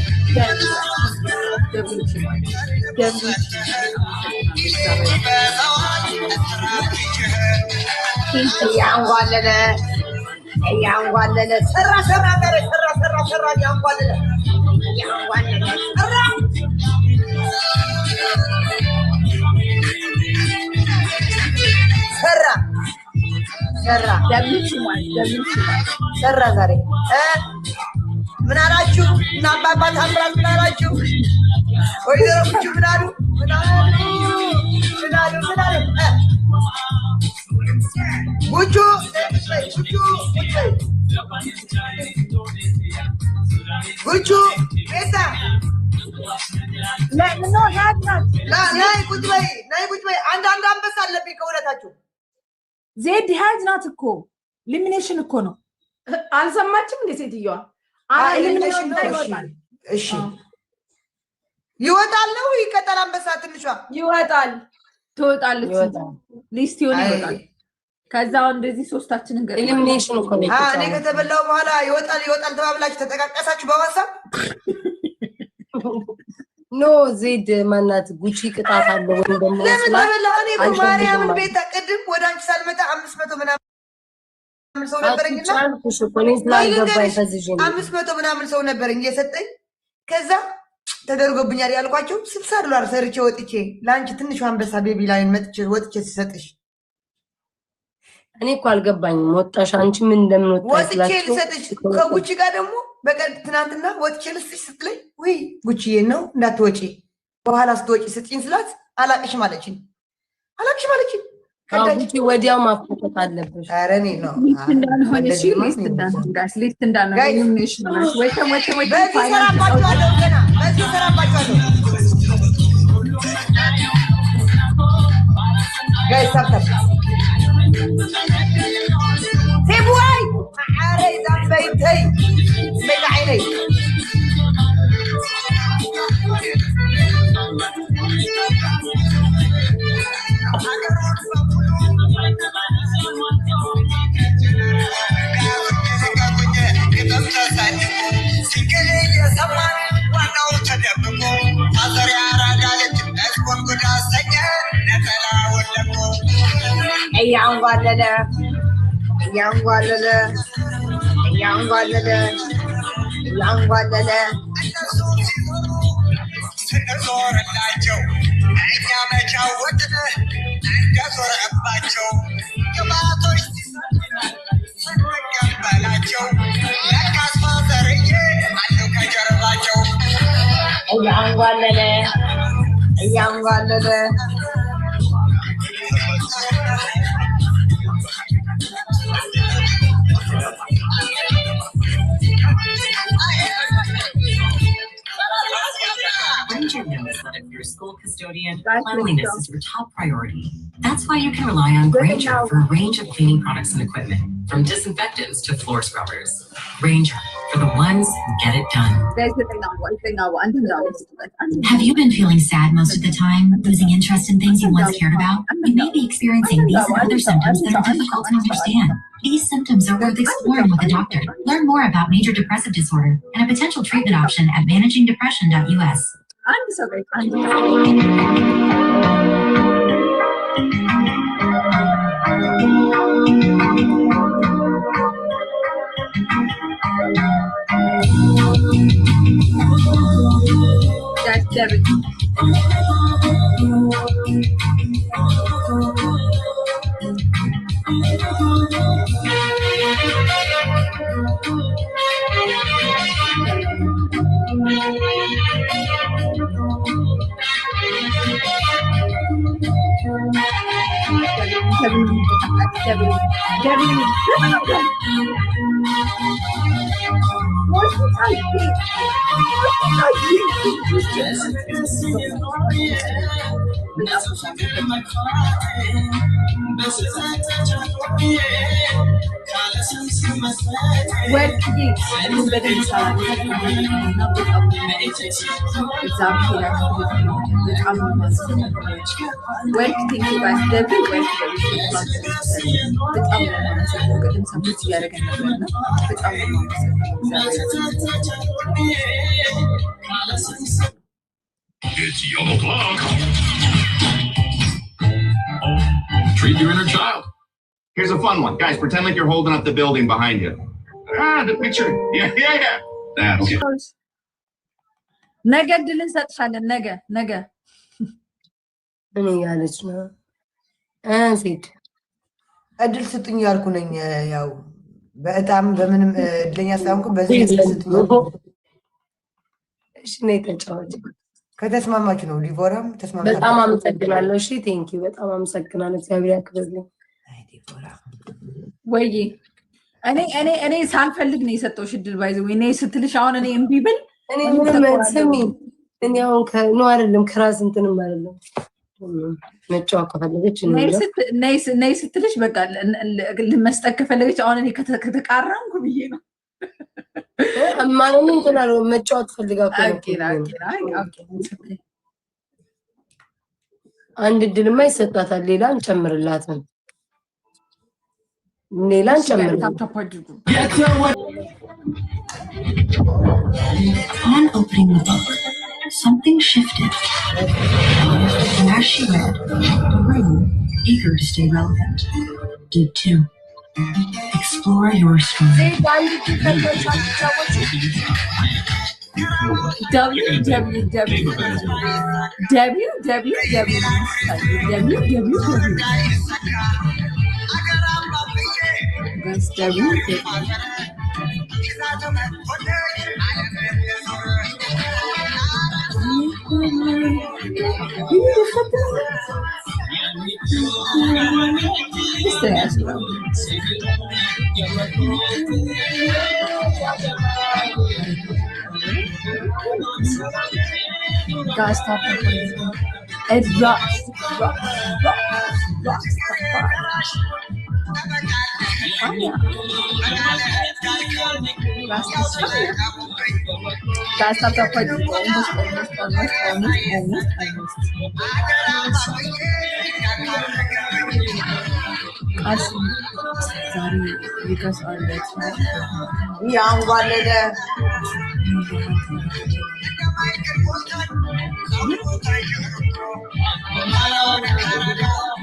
ሰራ ዛሬ ምን አላችሁ? እና አባባ ታምራት ምን አላችሁ? ወይዘሮ ኩቹ ምን አሉ? ኩቹ ቤታ ናይ ቁጭ በይ። አንድ አንበሳ አለብኝ ከሁለታችሁ። ዜድ ሃዝ ናት እኮ ኤሊሚኔሽን እኮ ነው። አልሰማችም እንደ ሴትዮዋ ኤሊሚኔሽን ይወጣል። እሺ ይወጣል ነው ይቀጣል። አንበሳ ትንሿ ይወጣል ትወጣለች። ሊስት ይወጣል። ከዛው እንደዚህ ሶስታችንን ገር ኤሊሚኔሽን እኮ ነው። እኔ ከተበላው በኋላ ይወጣል ተባብላችሁ ተጠቃቀሳችሁ በዋትስአፕ ኖ ዜድ ማናት ጉቺ ቅጣት አለ ወይ ደግሞ ለምን ተበላ? እኔ በማርያምን ቤት ቅድም ወደ አንቺ ሳልመጣ 500 ምናምን ሰው ነበረኝና 500 ምናምን ሰው ነበረኝ የሰጠኝ። ከዛ ተደርጎብኛል ያልኳቸው $60 ሰርቼ ወጥቼ ለአንቺ ትንሿ አንበሳ ቤቢ ላይን ወጥቼ ሲሰጥሽ እኔ እኮ አልገባኝም። ወጣሽ አንቺ ምን እንደምንወጣሽ ወጥቼ ልሰጥሽ ከጉቺ ጋር ደግሞ በቀን ትናንትና ወጥቼ ልስጥሽ ስትለኝ ወይ ጉቺዬ ነው እንዳትወጪ በኋላ ስትወጪ ስጪኝ ስላት አላቅሽም አለችኝ። ጉቺ ወዲያው ማፈጠጥ አለብሽ። ኧረ እኔ ነው እንዳልሆነ እሺ ሊስት እንዳልሆነ በዚህ ሰራባችኋለሁ ገና በዚህ ሰራባችኋለሁ ጋይ ሰብተብ تبوي عاري ذنبيتي من عيني እያንጓለለ ስንዞርላቸው እኛ መቻወጥን እንደዞረባቸው ግባቶች ስንቀበላቸው ለካስ ማዘርዬ አለው ከጀርባቸው እያንጓለለ Ranger knows that if you're a school custodian, cleanliness is your top priority. That's why you can rely on Granger for a range of cleaning products and equipment, from disinfectants to floor scrubbers. Granger, for the ones who get it done. Have you been feeling sad most of the time, losing interest in things you once cared about? You may be experiencing these and other symptoms that are difficult to understand. These symptoms are worth exploring with a doctor. Learn more about major depressive disorder and a potential treatment option at managingdepression.us. I'm so great. That's Devin. It's yellow o'clock. Treat your inner child. Here's a fun one. Guys, pretend like you're holding up the building behind you. The picture. Yeah. That's it. ነገ ድልን ሰጥሻለን ነገ እኔ ያለች ነው ሴት እድል ስጡኝ ያልኩ ነኝ። ያው በጣም በምንም እድለኛ ሳይሆንኩ በዚህ ስጡኝ። እሺ ነይ ተጫወች። ከተስማማችሁ ነው። ዲቦራም ተስማማችሁ። በጣም አመሰግናለሁ። እሺ ቴንኪው በጣም አመሰግናለሁ። እግዚአብሔር ያክብርልኝ። አይ ዲቦራ ወይ እኔ ሳልፈልግ ነው የሰጠሁሽ እድል ባይዘው እኔ ስትልሽ አሁን እኔ እምቢ ብል እኔ ምንም ስሚ እኔ አሁን ነው አይደለም ከራስ እንትንም አይደለም መጫወት ከፈለገች ነይ ስትልሽ በቃ ለመስጠት ከፈለገች አሁን እኔ ከተቃረምኩ ብዬ ነው ማንንም ተናሮ መጫወት ፈልጋ አንድ ድልማ ይሰጣታል። ሌላ እንጨምርላትን On opening the book, something shifted. And as she read, the room, eager to stay relevant, did too. Explore your story. Guys, stop it rocks. Guys, stop that part. Sorry, you guys are late. Yeah, one later.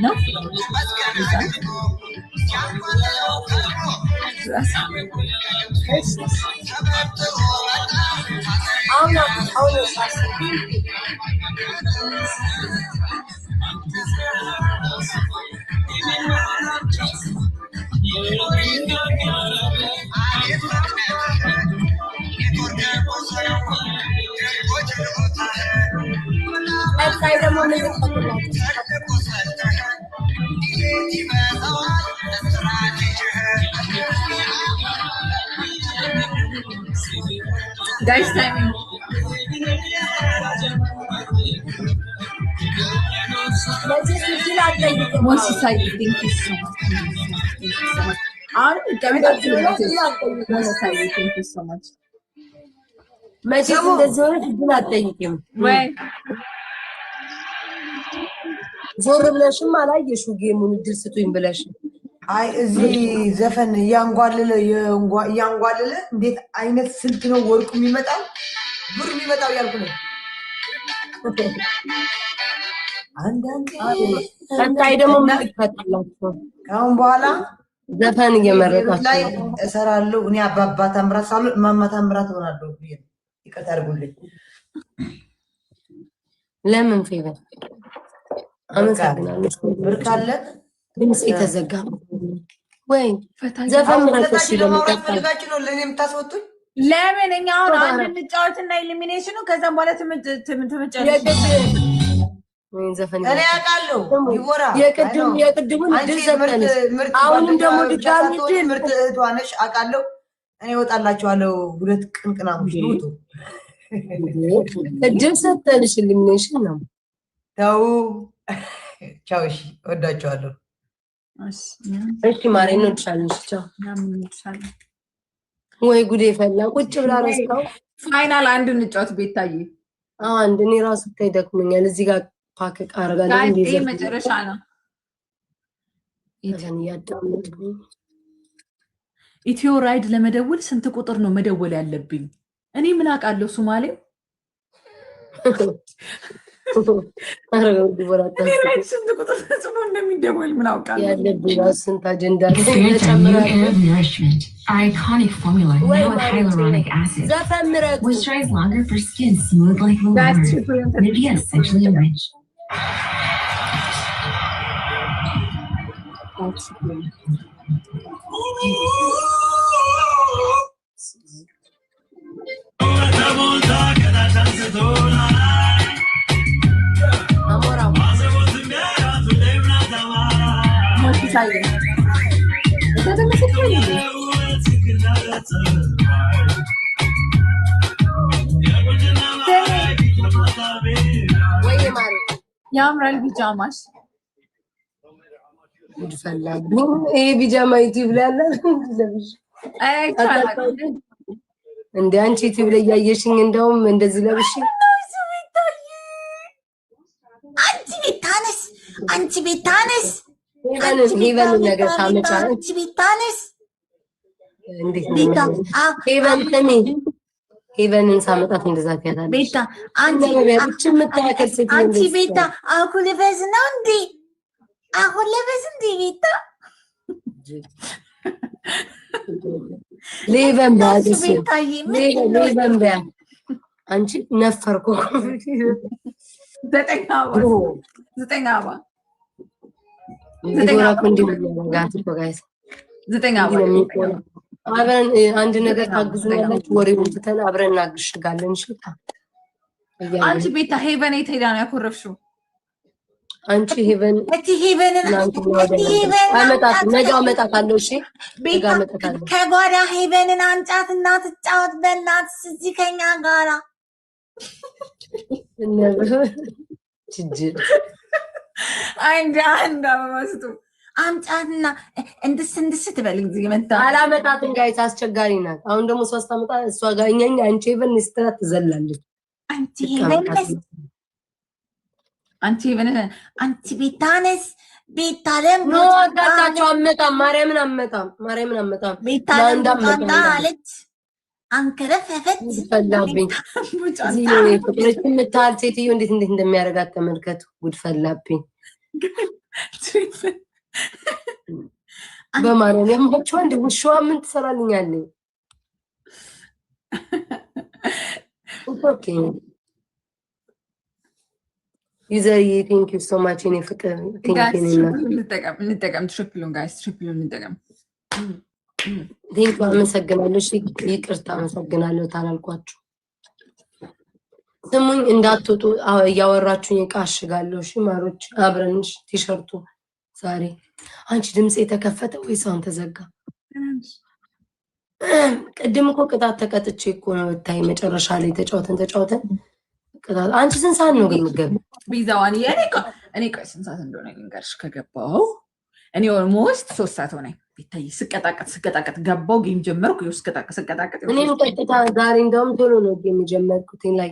No? Guys, timing. Most excited. Thank you so much. Thank you so much. መቼም እንደዚህ ሆነ ግን አትጠይቂም ወይ ዞር ብለሽም አላየሽው ጌሙን እድል ስጡኝ ብለሽ አይ እዚህ ዘፈን ያንጓልለ እንዴት አይነት ስልት ነው ወርቁ የሚመጣው ብር የሚመጣው ያልኩ ነው አንዳንዴ ደግሞ ምን ይፈጠራል ካሁን በኋላ ዘፈን እየመረጣችሁ ላይ እሰራለሁ እኔ አባባ ታምራት ሳሉ ማማ ታምራት ሆናለሁ ይቅርታ አድርጉልኝ ለምን ፌቨር አመሰግናለሁ ብር ካለ ድምጽ የተዘጋ ወይ ዘፈን ምረጥሽ ለምታፈልጋችሁ ነው ለኔ የምታስወጡኝ ለምን እኛ አሁን አንድ እንጫወትና ኢሊሚኔሽኑ ከዛም በኋላ ትመጫለሽ ወይን ዘፈን እኔ አውቃለሁ ይወራ የቅድሙን ድል ሰጠንሽ። አሁንም ደግሞ ድጋሚ ድል ምርጥ እህቷ ነሽ አውቃለሁ። እኔ እወጣላችኋለሁ። ሁለት ቅንቅናሞች ነው እድል ሰጠንሽ ልምነሽ ነው። ተው ቻው። እሺ ወዳችኋለሁ። እሺ ማሬ እንወድሻለን። ቻው። ወይ ጉዴ ፈላ ቁጭ ብላ ረስታው ፋይናል አንድ እንጫወት ቤታዬ። አንድ እኔ ራሱ ይደክመኛል እዚህ ጋር ፓክ አረጋለሁ እንዴ ጋር መጨረሻ ነው። ይተን ያዳምጥኩኝ ኢትዮ ራይድ ለመደወል ስንት ቁጥር ነው መደወል ያለብኝ? እኔ ምን አውቃለሁ ሶማሌው አረጋው ዲቦራታ ስንት ቁጥር ጽፎ እንደሚደወል ምን አውቃለሁ? ያለብኝ ስንት አጀንዳ nourishment, our iconic formula now with hyaluronic acid. Moisturize longer for skin smooth like velour. Nivea essentially enriched. ያምራል ቢጃማሽ ይፈላል። ይሄ ቢጃማ ዩቲዩብ ላይ አለ እንዴ? አንቺ ዩቲዩብ ላይ ያየሽኝ እንደውም እንደዚህ ለብሽ አንቺ ቤታነስ ሄቨን ነገር ታመጫ አንቺ ቤታነስ እንዴት ነው ሄቨን ተሚ ሄቨንን ሳመጣት እንደዛ ያታል ቤታ አንቺ የምታከል ሴት አንቺ ቤታ አሁን ለበስ ነው እንዴ? አሁን ለበስ እንዴ ቤታ ሌቨን ባዲስ ቤታዬ ሌቨን ባ አንቺ ነፈርኩ ዘጠኝ አባ አብረን አንድ ነገር ታግዙናላችሁ። ወሬውን ትተን አብረን እናግሽጋለን። እሺ አንቺ ቤታ ሄቨን የት ሄዳ ነው ያኮረፍሽው? አንቺ ሄቨን ነገ አመጣታለሁ። እሺ ነገ አመጣታለሁ። ከጓዳ ሄቨንን አንጫት እና ትጫወት በእናትሽ እዚህ ከኛ ጋራ ችግር አንድ አበባስቱ አምጫትና እንድስ ትበል ጊዜ መጣ አላመጣትም። ጋይስ አስቸጋሪ ናት። አሁን ደግሞ 3 አመጣ እሷ ጋር እኛኛ አንቺ ሄቨን ስትላት ትዘላለች። አንቺ ሄቨን አንቺ ቤታነስ ቤታለም ኖ አጋታቸው አመጣም ማርያምን አመጣም ቤታለም አለች አንከረፈፈች ፈላብኝ። እዚህ ፍቅረች የምታህል ሴትዮ እንዴት እንደሚያደርጋት ተመልከቱ። ጉድ ፈላብኝ። በማርያም ያማቸው አንድ ውሻዋ ምን ትሰራልኛለች? ኦኬ ይዘይ ቴንክ ዩ ሶ ማች እኔ ፍቅር ቴንክ ዩ እንጠቀም ትሪፕሉን ጋይስ ትሪፕሉን እንጠቀም። ቴንክ ዩ አመሰግናለሁ። እሺ ይቅርታ አመሰግናለሁ ታላልኳችሁ። ስሙኝ እንዳትወጡ እያወራችሁኝ ዕቃ አሽጋለሁ። እሺ ማሮች አብረን ቲሸርቱ ዛሬ አንቺ ድምጽ የተከፈተ ወይስ አሁን ተዘጋ? ቅድም እኮ ቅጣት ተቀጥቼ እኮ ነው ብታይ መጨረሻ ላይ ተጫውተን ቅጣት። አንቺ ስንት ሰዓት ነው ግን የምትገቢው? ቢዛዋን እኔ ቆይ ስንት ሰዓት እንደሆነ ልንገርሽ። ከገባሁ እኔ ኦልሞስት 3 ሰዓት ሆነኝ። ቤታዬ ስቀጣቀጥ ገባሁ። ጌም ጀመርኩ። ይኸው ስቀጣቀጥ እኔም ቀጥታ ዛሬ እንደውም ቶሎ ነው ጌም የጀመርኩት። ላይ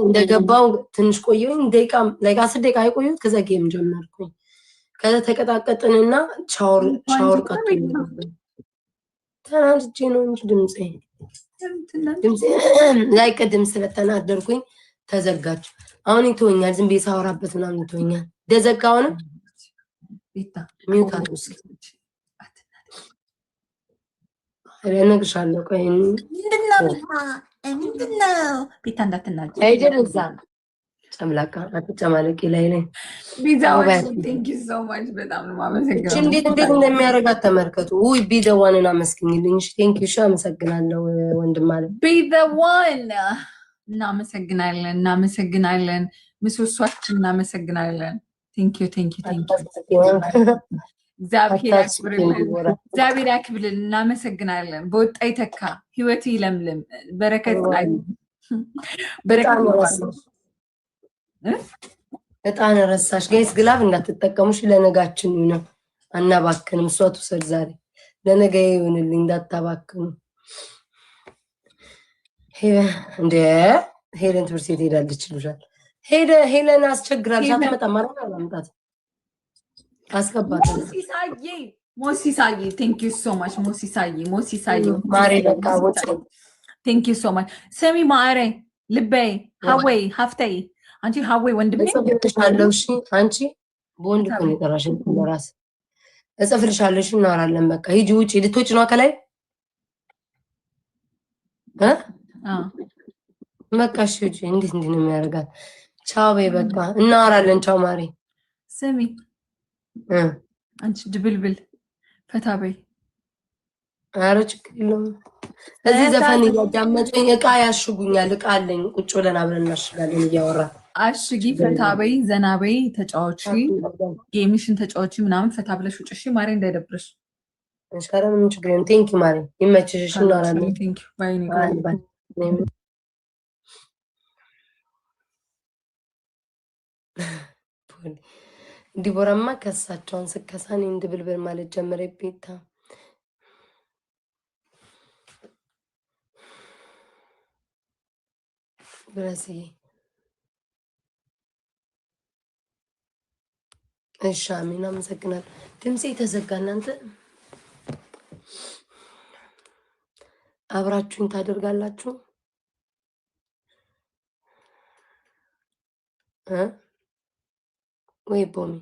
እንደገባሁ ትንሽ ቆየሁኝ። ደቂቃ ላይ 10 ደቂቃ የቆየሁት ከዛ ጌም ጀመርኩኝ። ከዛ ተቀጣቀጥንና ሻወር ቀጥል ተናድጄ ነው እንጂ ድምጼ ላይ ቅድም ስለተናደርኩኝ ተዘጋች። አሁን ይተወኛል። ዝም ብዬ ሳወራበት ምናምን ይተወኛል። ደዘጋውንም ሚውት አድርጉ። እነግርሻለሁ። ቆይ ምንድነው ቤታ እንዳትናገር አይደል? እዛ ጨምላቃ አትጨማለቂ ላይ ቢዛው ቴንክ ዩ ሶ ማች በጣም ነው የማመሰግነው። እንዴት እንደሚያደርጋት ተመልከቱ። ውይ ቢዘዋንን አመስግኝልኝ። እሺ ቴንክ ዩ አመሰግናለሁ ወንድም አለ ቢዘዋን እናመሰግናለን። ምሰሷችን እናመሰግናለን። ቴንኪዩ እግዚአብሔር ያክብልን። እናመሰግናለን። በወጣ ይተካ፣ ህይወቱ ይለምልም፣ በረከት እጣን ረሳሽ። ጋይስ ግላብ እንዳትጠቀሙሽ፣ ለነጋችን ነው። አናባክንም። እሷ ትውሰድ ዛሬ፣ ለነገ ይሁንልኝ፣ እንዳታባክኑ። እንደ ሄለን ትምህርት ቤት ሄዳለች ይሉሻል። ሄለን አስቸግራለች፣ አትመጣም ማለት አላምጣት አስገባት። ሞሲሳዬ ቴንክ ዩ ሶ ማች ሞሲሳዬ ማሬ በቃ ወጣ። ቴንክ ዩ ሶ ማች። ስሚ ማሬ ልበይ ሀወይ ሀፍተይ አንቺ ሀወይ ወንድሜ እጽፍልሻለሁ። እሺ አንቺ በወንድ እኮ ነው የጠራሽኝ። ለራስ እጽፍልሻለሁ። እሺ እናወራለን። በቃ ሂጂ ውጪ። ልትወጪ ነው ከላይ በቃ እሺ ውጪ። እንዴት ነው የሚያደርጋት? ቻው በይ በቃ እናወራለን። ቻው ማሬ። ስሚ አንቺ ድብልብል ፈታ በይ። ኧረ ችግር የለውም። እዚህ ዘፈን እያዳመጡኝ እቃ ያሽጉኛል። እቃ አለኝ። ቁጭ ብለን አብረን እናሽጋለን እያወራን። አሽጊ፣ ፈታ በይ፣ ዘና በይ፣ ተጫዋች፣ ጌምሽን ተጫዋች ምናምን ፈታ ብለሽ ውጭ። እሺ ማሬ እንዳይደብርሽ። እሺ ኧረ ምንም ችግር የለም። ቴንኪ ማሬ፣ ይመችሽ። እሺ እናወራለን። ቴንኪ ባይ። ዲቦራማ ከሳቸውን ስከሳኔ እንድብልብል ማለት ጀመረ። ቤታ ብረስዬ እሺ አሜን፣ አመሰግናለሁ። ድምፄ ተዘጋ። እናንተ አብራችሁኝ ታደርጋላችሁ ወይ? ቦሚ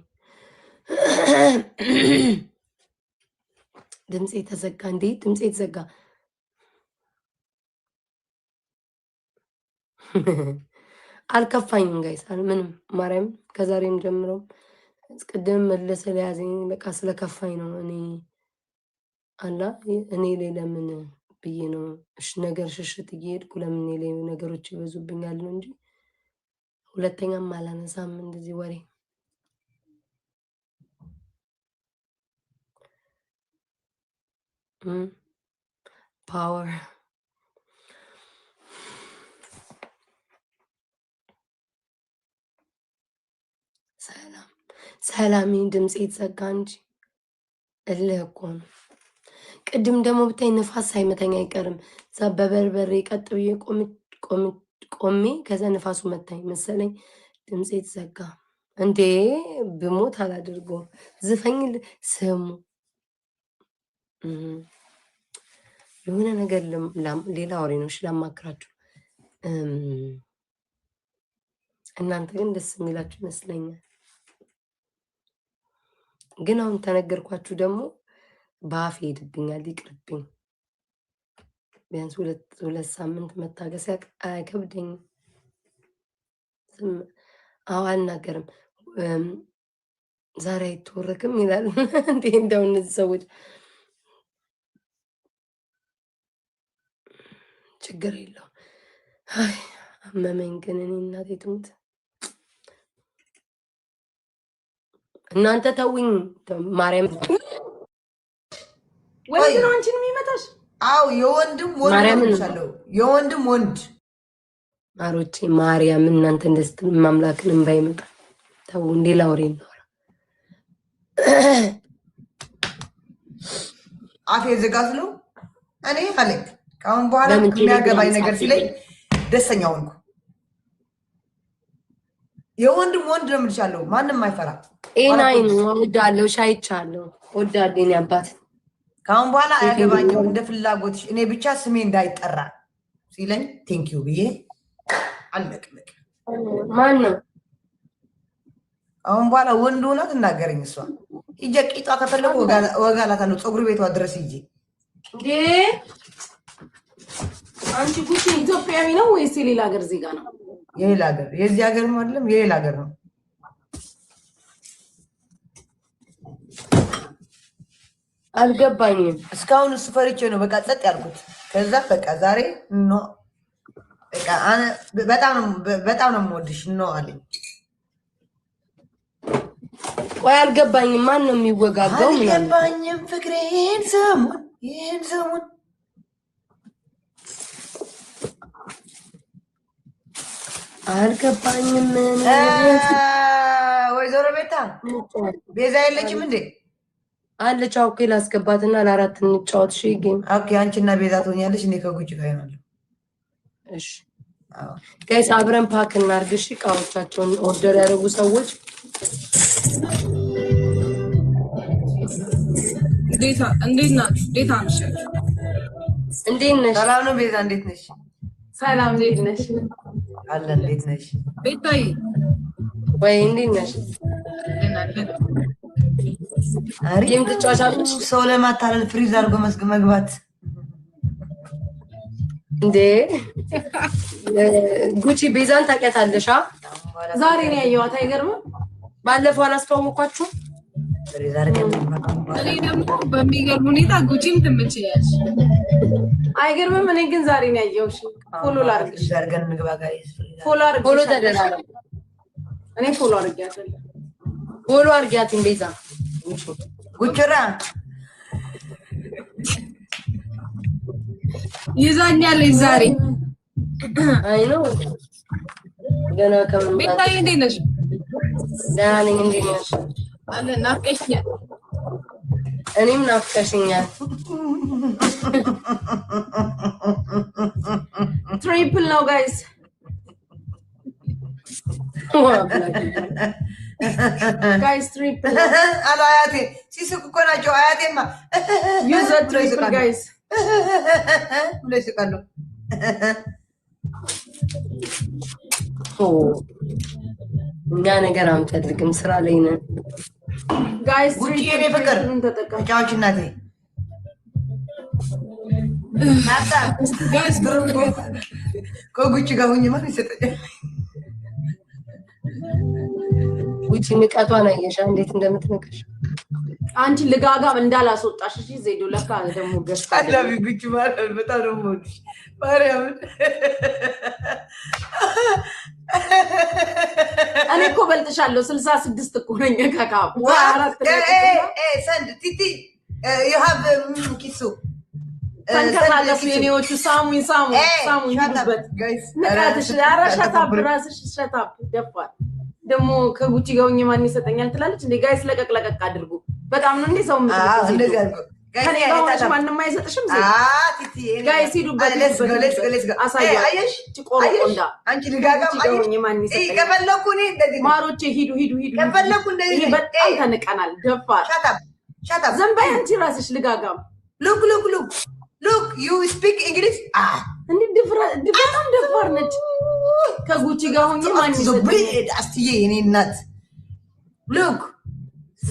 ድምፄ ተዘጋ እንዴ? ድምፄ ተዘጋ። አልከፋኝም ጋይስ፣ ምንም ማርያም። ከዛሬም ጀምሮ ቅድም መለሰ ለያዘኝ በቃ ስለከፋኝ ነው። እኔ ላይ ለምን ብዬ ነው ነገር ሽሽት እየሄድኩ ለምን እኔ ላይ ነገሮች ይበዙብኛል ነው እንጂ ሁለተኛም አላነሳም እንደዚህ ወሬ። ፓወር ሰላም ድምፄ የተዘጋ እንጂ እልህ እኮ ነው። ቅድም ደግሞ ብታይ ንፋስ ሳይመተኛ አይቀርም። እዛ በበርበሬ ቀጥ ብዬ ቆሜ ከዛ ንፋሱ መታኝ መሰለኝ ድምፄ የተዘጋ። እንዴ ብሞት አላደርገውም። ዝፈኝ ስሙ የሆነ ነገር ሌላ ወሬ ነው ላማክራችሁ። እናንተ ግን ደስ የሚላችሁ ይመስለኛል። ግን አሁን ተነገርኳችሁ ደግሞ በአፍ ሄድብኛል። ይቅርብኝ። ቢያንስ ሁለት ሳምንት መታገስ አይከብደኝም። አዎ አልናገርም። ዛሬ አይተወረክም ይላል እንዴ! እንደው እነዚህ ሰዎች ችግር የለውም። አመመኝ ግን እኔ እናቴ ትሙት። እናንተ ተውኝ። ማርያም ወንድ ነው አንቺን የሚመታሽ? አዎ የወንድም ወንድ ነው። የወንድም ወንድ ማሮቼ ማርያም እናንተ እንደስት ማምላክን እንባይመጣ ተው። ሌላ ወሬ ነው። አፌ ዘጋት ነው። እኔ አለኝ ካሁን በኋላ የሚያገባኝ ነገር ሲለኝ ደስተኛ ሆንኩ። የወንድም ወንድ ነው የምልሻለሁ። ማንም አይፈራ። ኤናይን ወዳለው ሻይቻለሁ ወዳዴን ያባት ካሁን በኋላ አያገባኝም እንደ ፍላጎትሽ እኔ ብቻ ስሜ እንዳይጠራ ሲለኝ ቴንኪዩ ብዬ አለቅልቅ። ማን ነው አሁን በኋላ ወንድ ሆና ትናገረኝ። እሷ ሂጄ ቂጧ ከፈለጉ ወጋላታለሁ ፀጉር ቤቷ ድረስ ሂጄ። እንዴ አንቺ ጉቺ ኢትዮጵያዊ ነው ወይስ የሌላ ሀገር ዜጋ ነው? የሌላ ሀገር። የዚህ ሀገር አይደለም የሌላ ሀገር ነው። አልገባኝም። እስካሁን እሱ ፈርቼ ነው በቃ ጸጥ ያልኩት። ከዛ በቃ ዛሬ በጣም ነው የምወድሽ ነው አለኝ። ቆይ አልገባኝም። ማን ነው የሚወጋጋው? ምን አልገባኝም። ፍቅሬን ስሙን ይህን ስሙን አልገባኝም። ወይዘሮ ቤዛ የለችም እንዴ? አለች። አውቄ ላስገባትና ለ4 እንጫወት። እሺ ጌም ኦኬ። አንቺና ቤዛ ትሆኛለሽ፣ እኔ ከጉጭ ጋር ይሆናለሁ። እሺ ጋይስ አብረን ፓክ እናድርግ። እሺ እቃዎቻቸውን ኦርደር ያደረጉ ሰዎች እንዴት ናችሁ? እንዴት አመሻችሁ? እንዴት ነሽ? ሰላም ነው ቤዛ፣ እንዴት ነሽ? ሰላም እንዴት ነሽ? አለ እንዴት ነሽ? ቤታዬ ወይ እንዴት ነሽ? ጌም ትጫወቻለሽ? ሰው ለማታለል ፍሪዝ አድርጎ መግባት እንዴ? ጉቺ ቤዛን ታውቂያታለሽ? ዛሬ ነው ያየኋት። አይገርምም? ባለፈው አላስተዋወቅኳችሁም? እኔ ደግሞ በሚገርም ሁኔታ ጉቺም ትምችያለሽ። አይገርምም? እኔ ግን ዛሬ ነው ያየሁሽ። ፎሎ ላድርግሽ። አድርገን እንግባ ጋይስ። ፎሎ ተደራረጉ። እኔ ፎሎ አድርጊያታለሁ። ፎሎ አድርጊያትን ቤዛ ጉችራ ይዛኛለች ዛሬ። አይ ነው ገና ከመምጣት። ቤታዬ እንዴት ነሽ? ደህና ነኝ። እንዴት ነሽ? አለ ናፍቀሽኛል። እኔም ናፍቀሽኛል። ትሪፕል ነው ጋይስ። ጋይስ ትሪፕል አሎ አያቴ ሲስቁ እኮ ናቸው። አያቴማ ዩዘ ትሪፕል ጋይስ ብሎ ይስቃሉ። እኛ ነገር አንፈልግም፣ ስራ ላይ ነን ጋይስ። ጉቺ የኔ ፍቅር ተጫዋች እናቴ ጋይስ ከጉቺ ጋር ሁኝ ማለት ይሰጠኛል። ጉቺ ንቀቷን አየሻ እንዴት እንደምትነቀሽ። አንቺ ልጋጋም እንዳላስወጣሽ እሺ። ዜዶ ለካ ደግሞ ገስታ አላቢ ጉቺ ማለት በጣም ነው የምወድሽ ማርያም። እኔ እኮ በልጥሻለሁ። 66 እኮ ነኝ። ከካም ሰንድ ቲቲ ይሀብ ኪሱ ተንከራለሱ የኔዎቹ ሳሙኝ ሂዱበት። ንቀትሽ ኧረ ሸታብ ራስሽ ሸታብ ደፋር ደግሞ ከጉቺ ጋር ሆኜ ማን ይሰጠኛል ትላለች እንዴ? ጋይስ ለቀቅ አድርጉ። በጣም ነው እንዴ ሰው ከኔ ጋር ሆነሽ ማንም አይሰጥሽም። ጋይስ ሂዱበት። አሳያሽ ጭቆሮቆንዳ አንቺ ልጋጋም ማን ይሰጠኛል? ከፈለኩ እኔ እንደዚህ ማሮቼ ሂዱ። ከፈለኩ እንደዚህ በጣም ተንቀናል። ደፋር ሻታ ዘንባይ አንቺ ራስሽ ልጋጋም። ሉክ ዩ ስፒክ እንግሊሽ እንዴ? በጣም ደፋር ነች። ከጉቺ ጋር ሆኜ ማን ይሰጠኛል? አስትዬ እኔ እናት ሉክ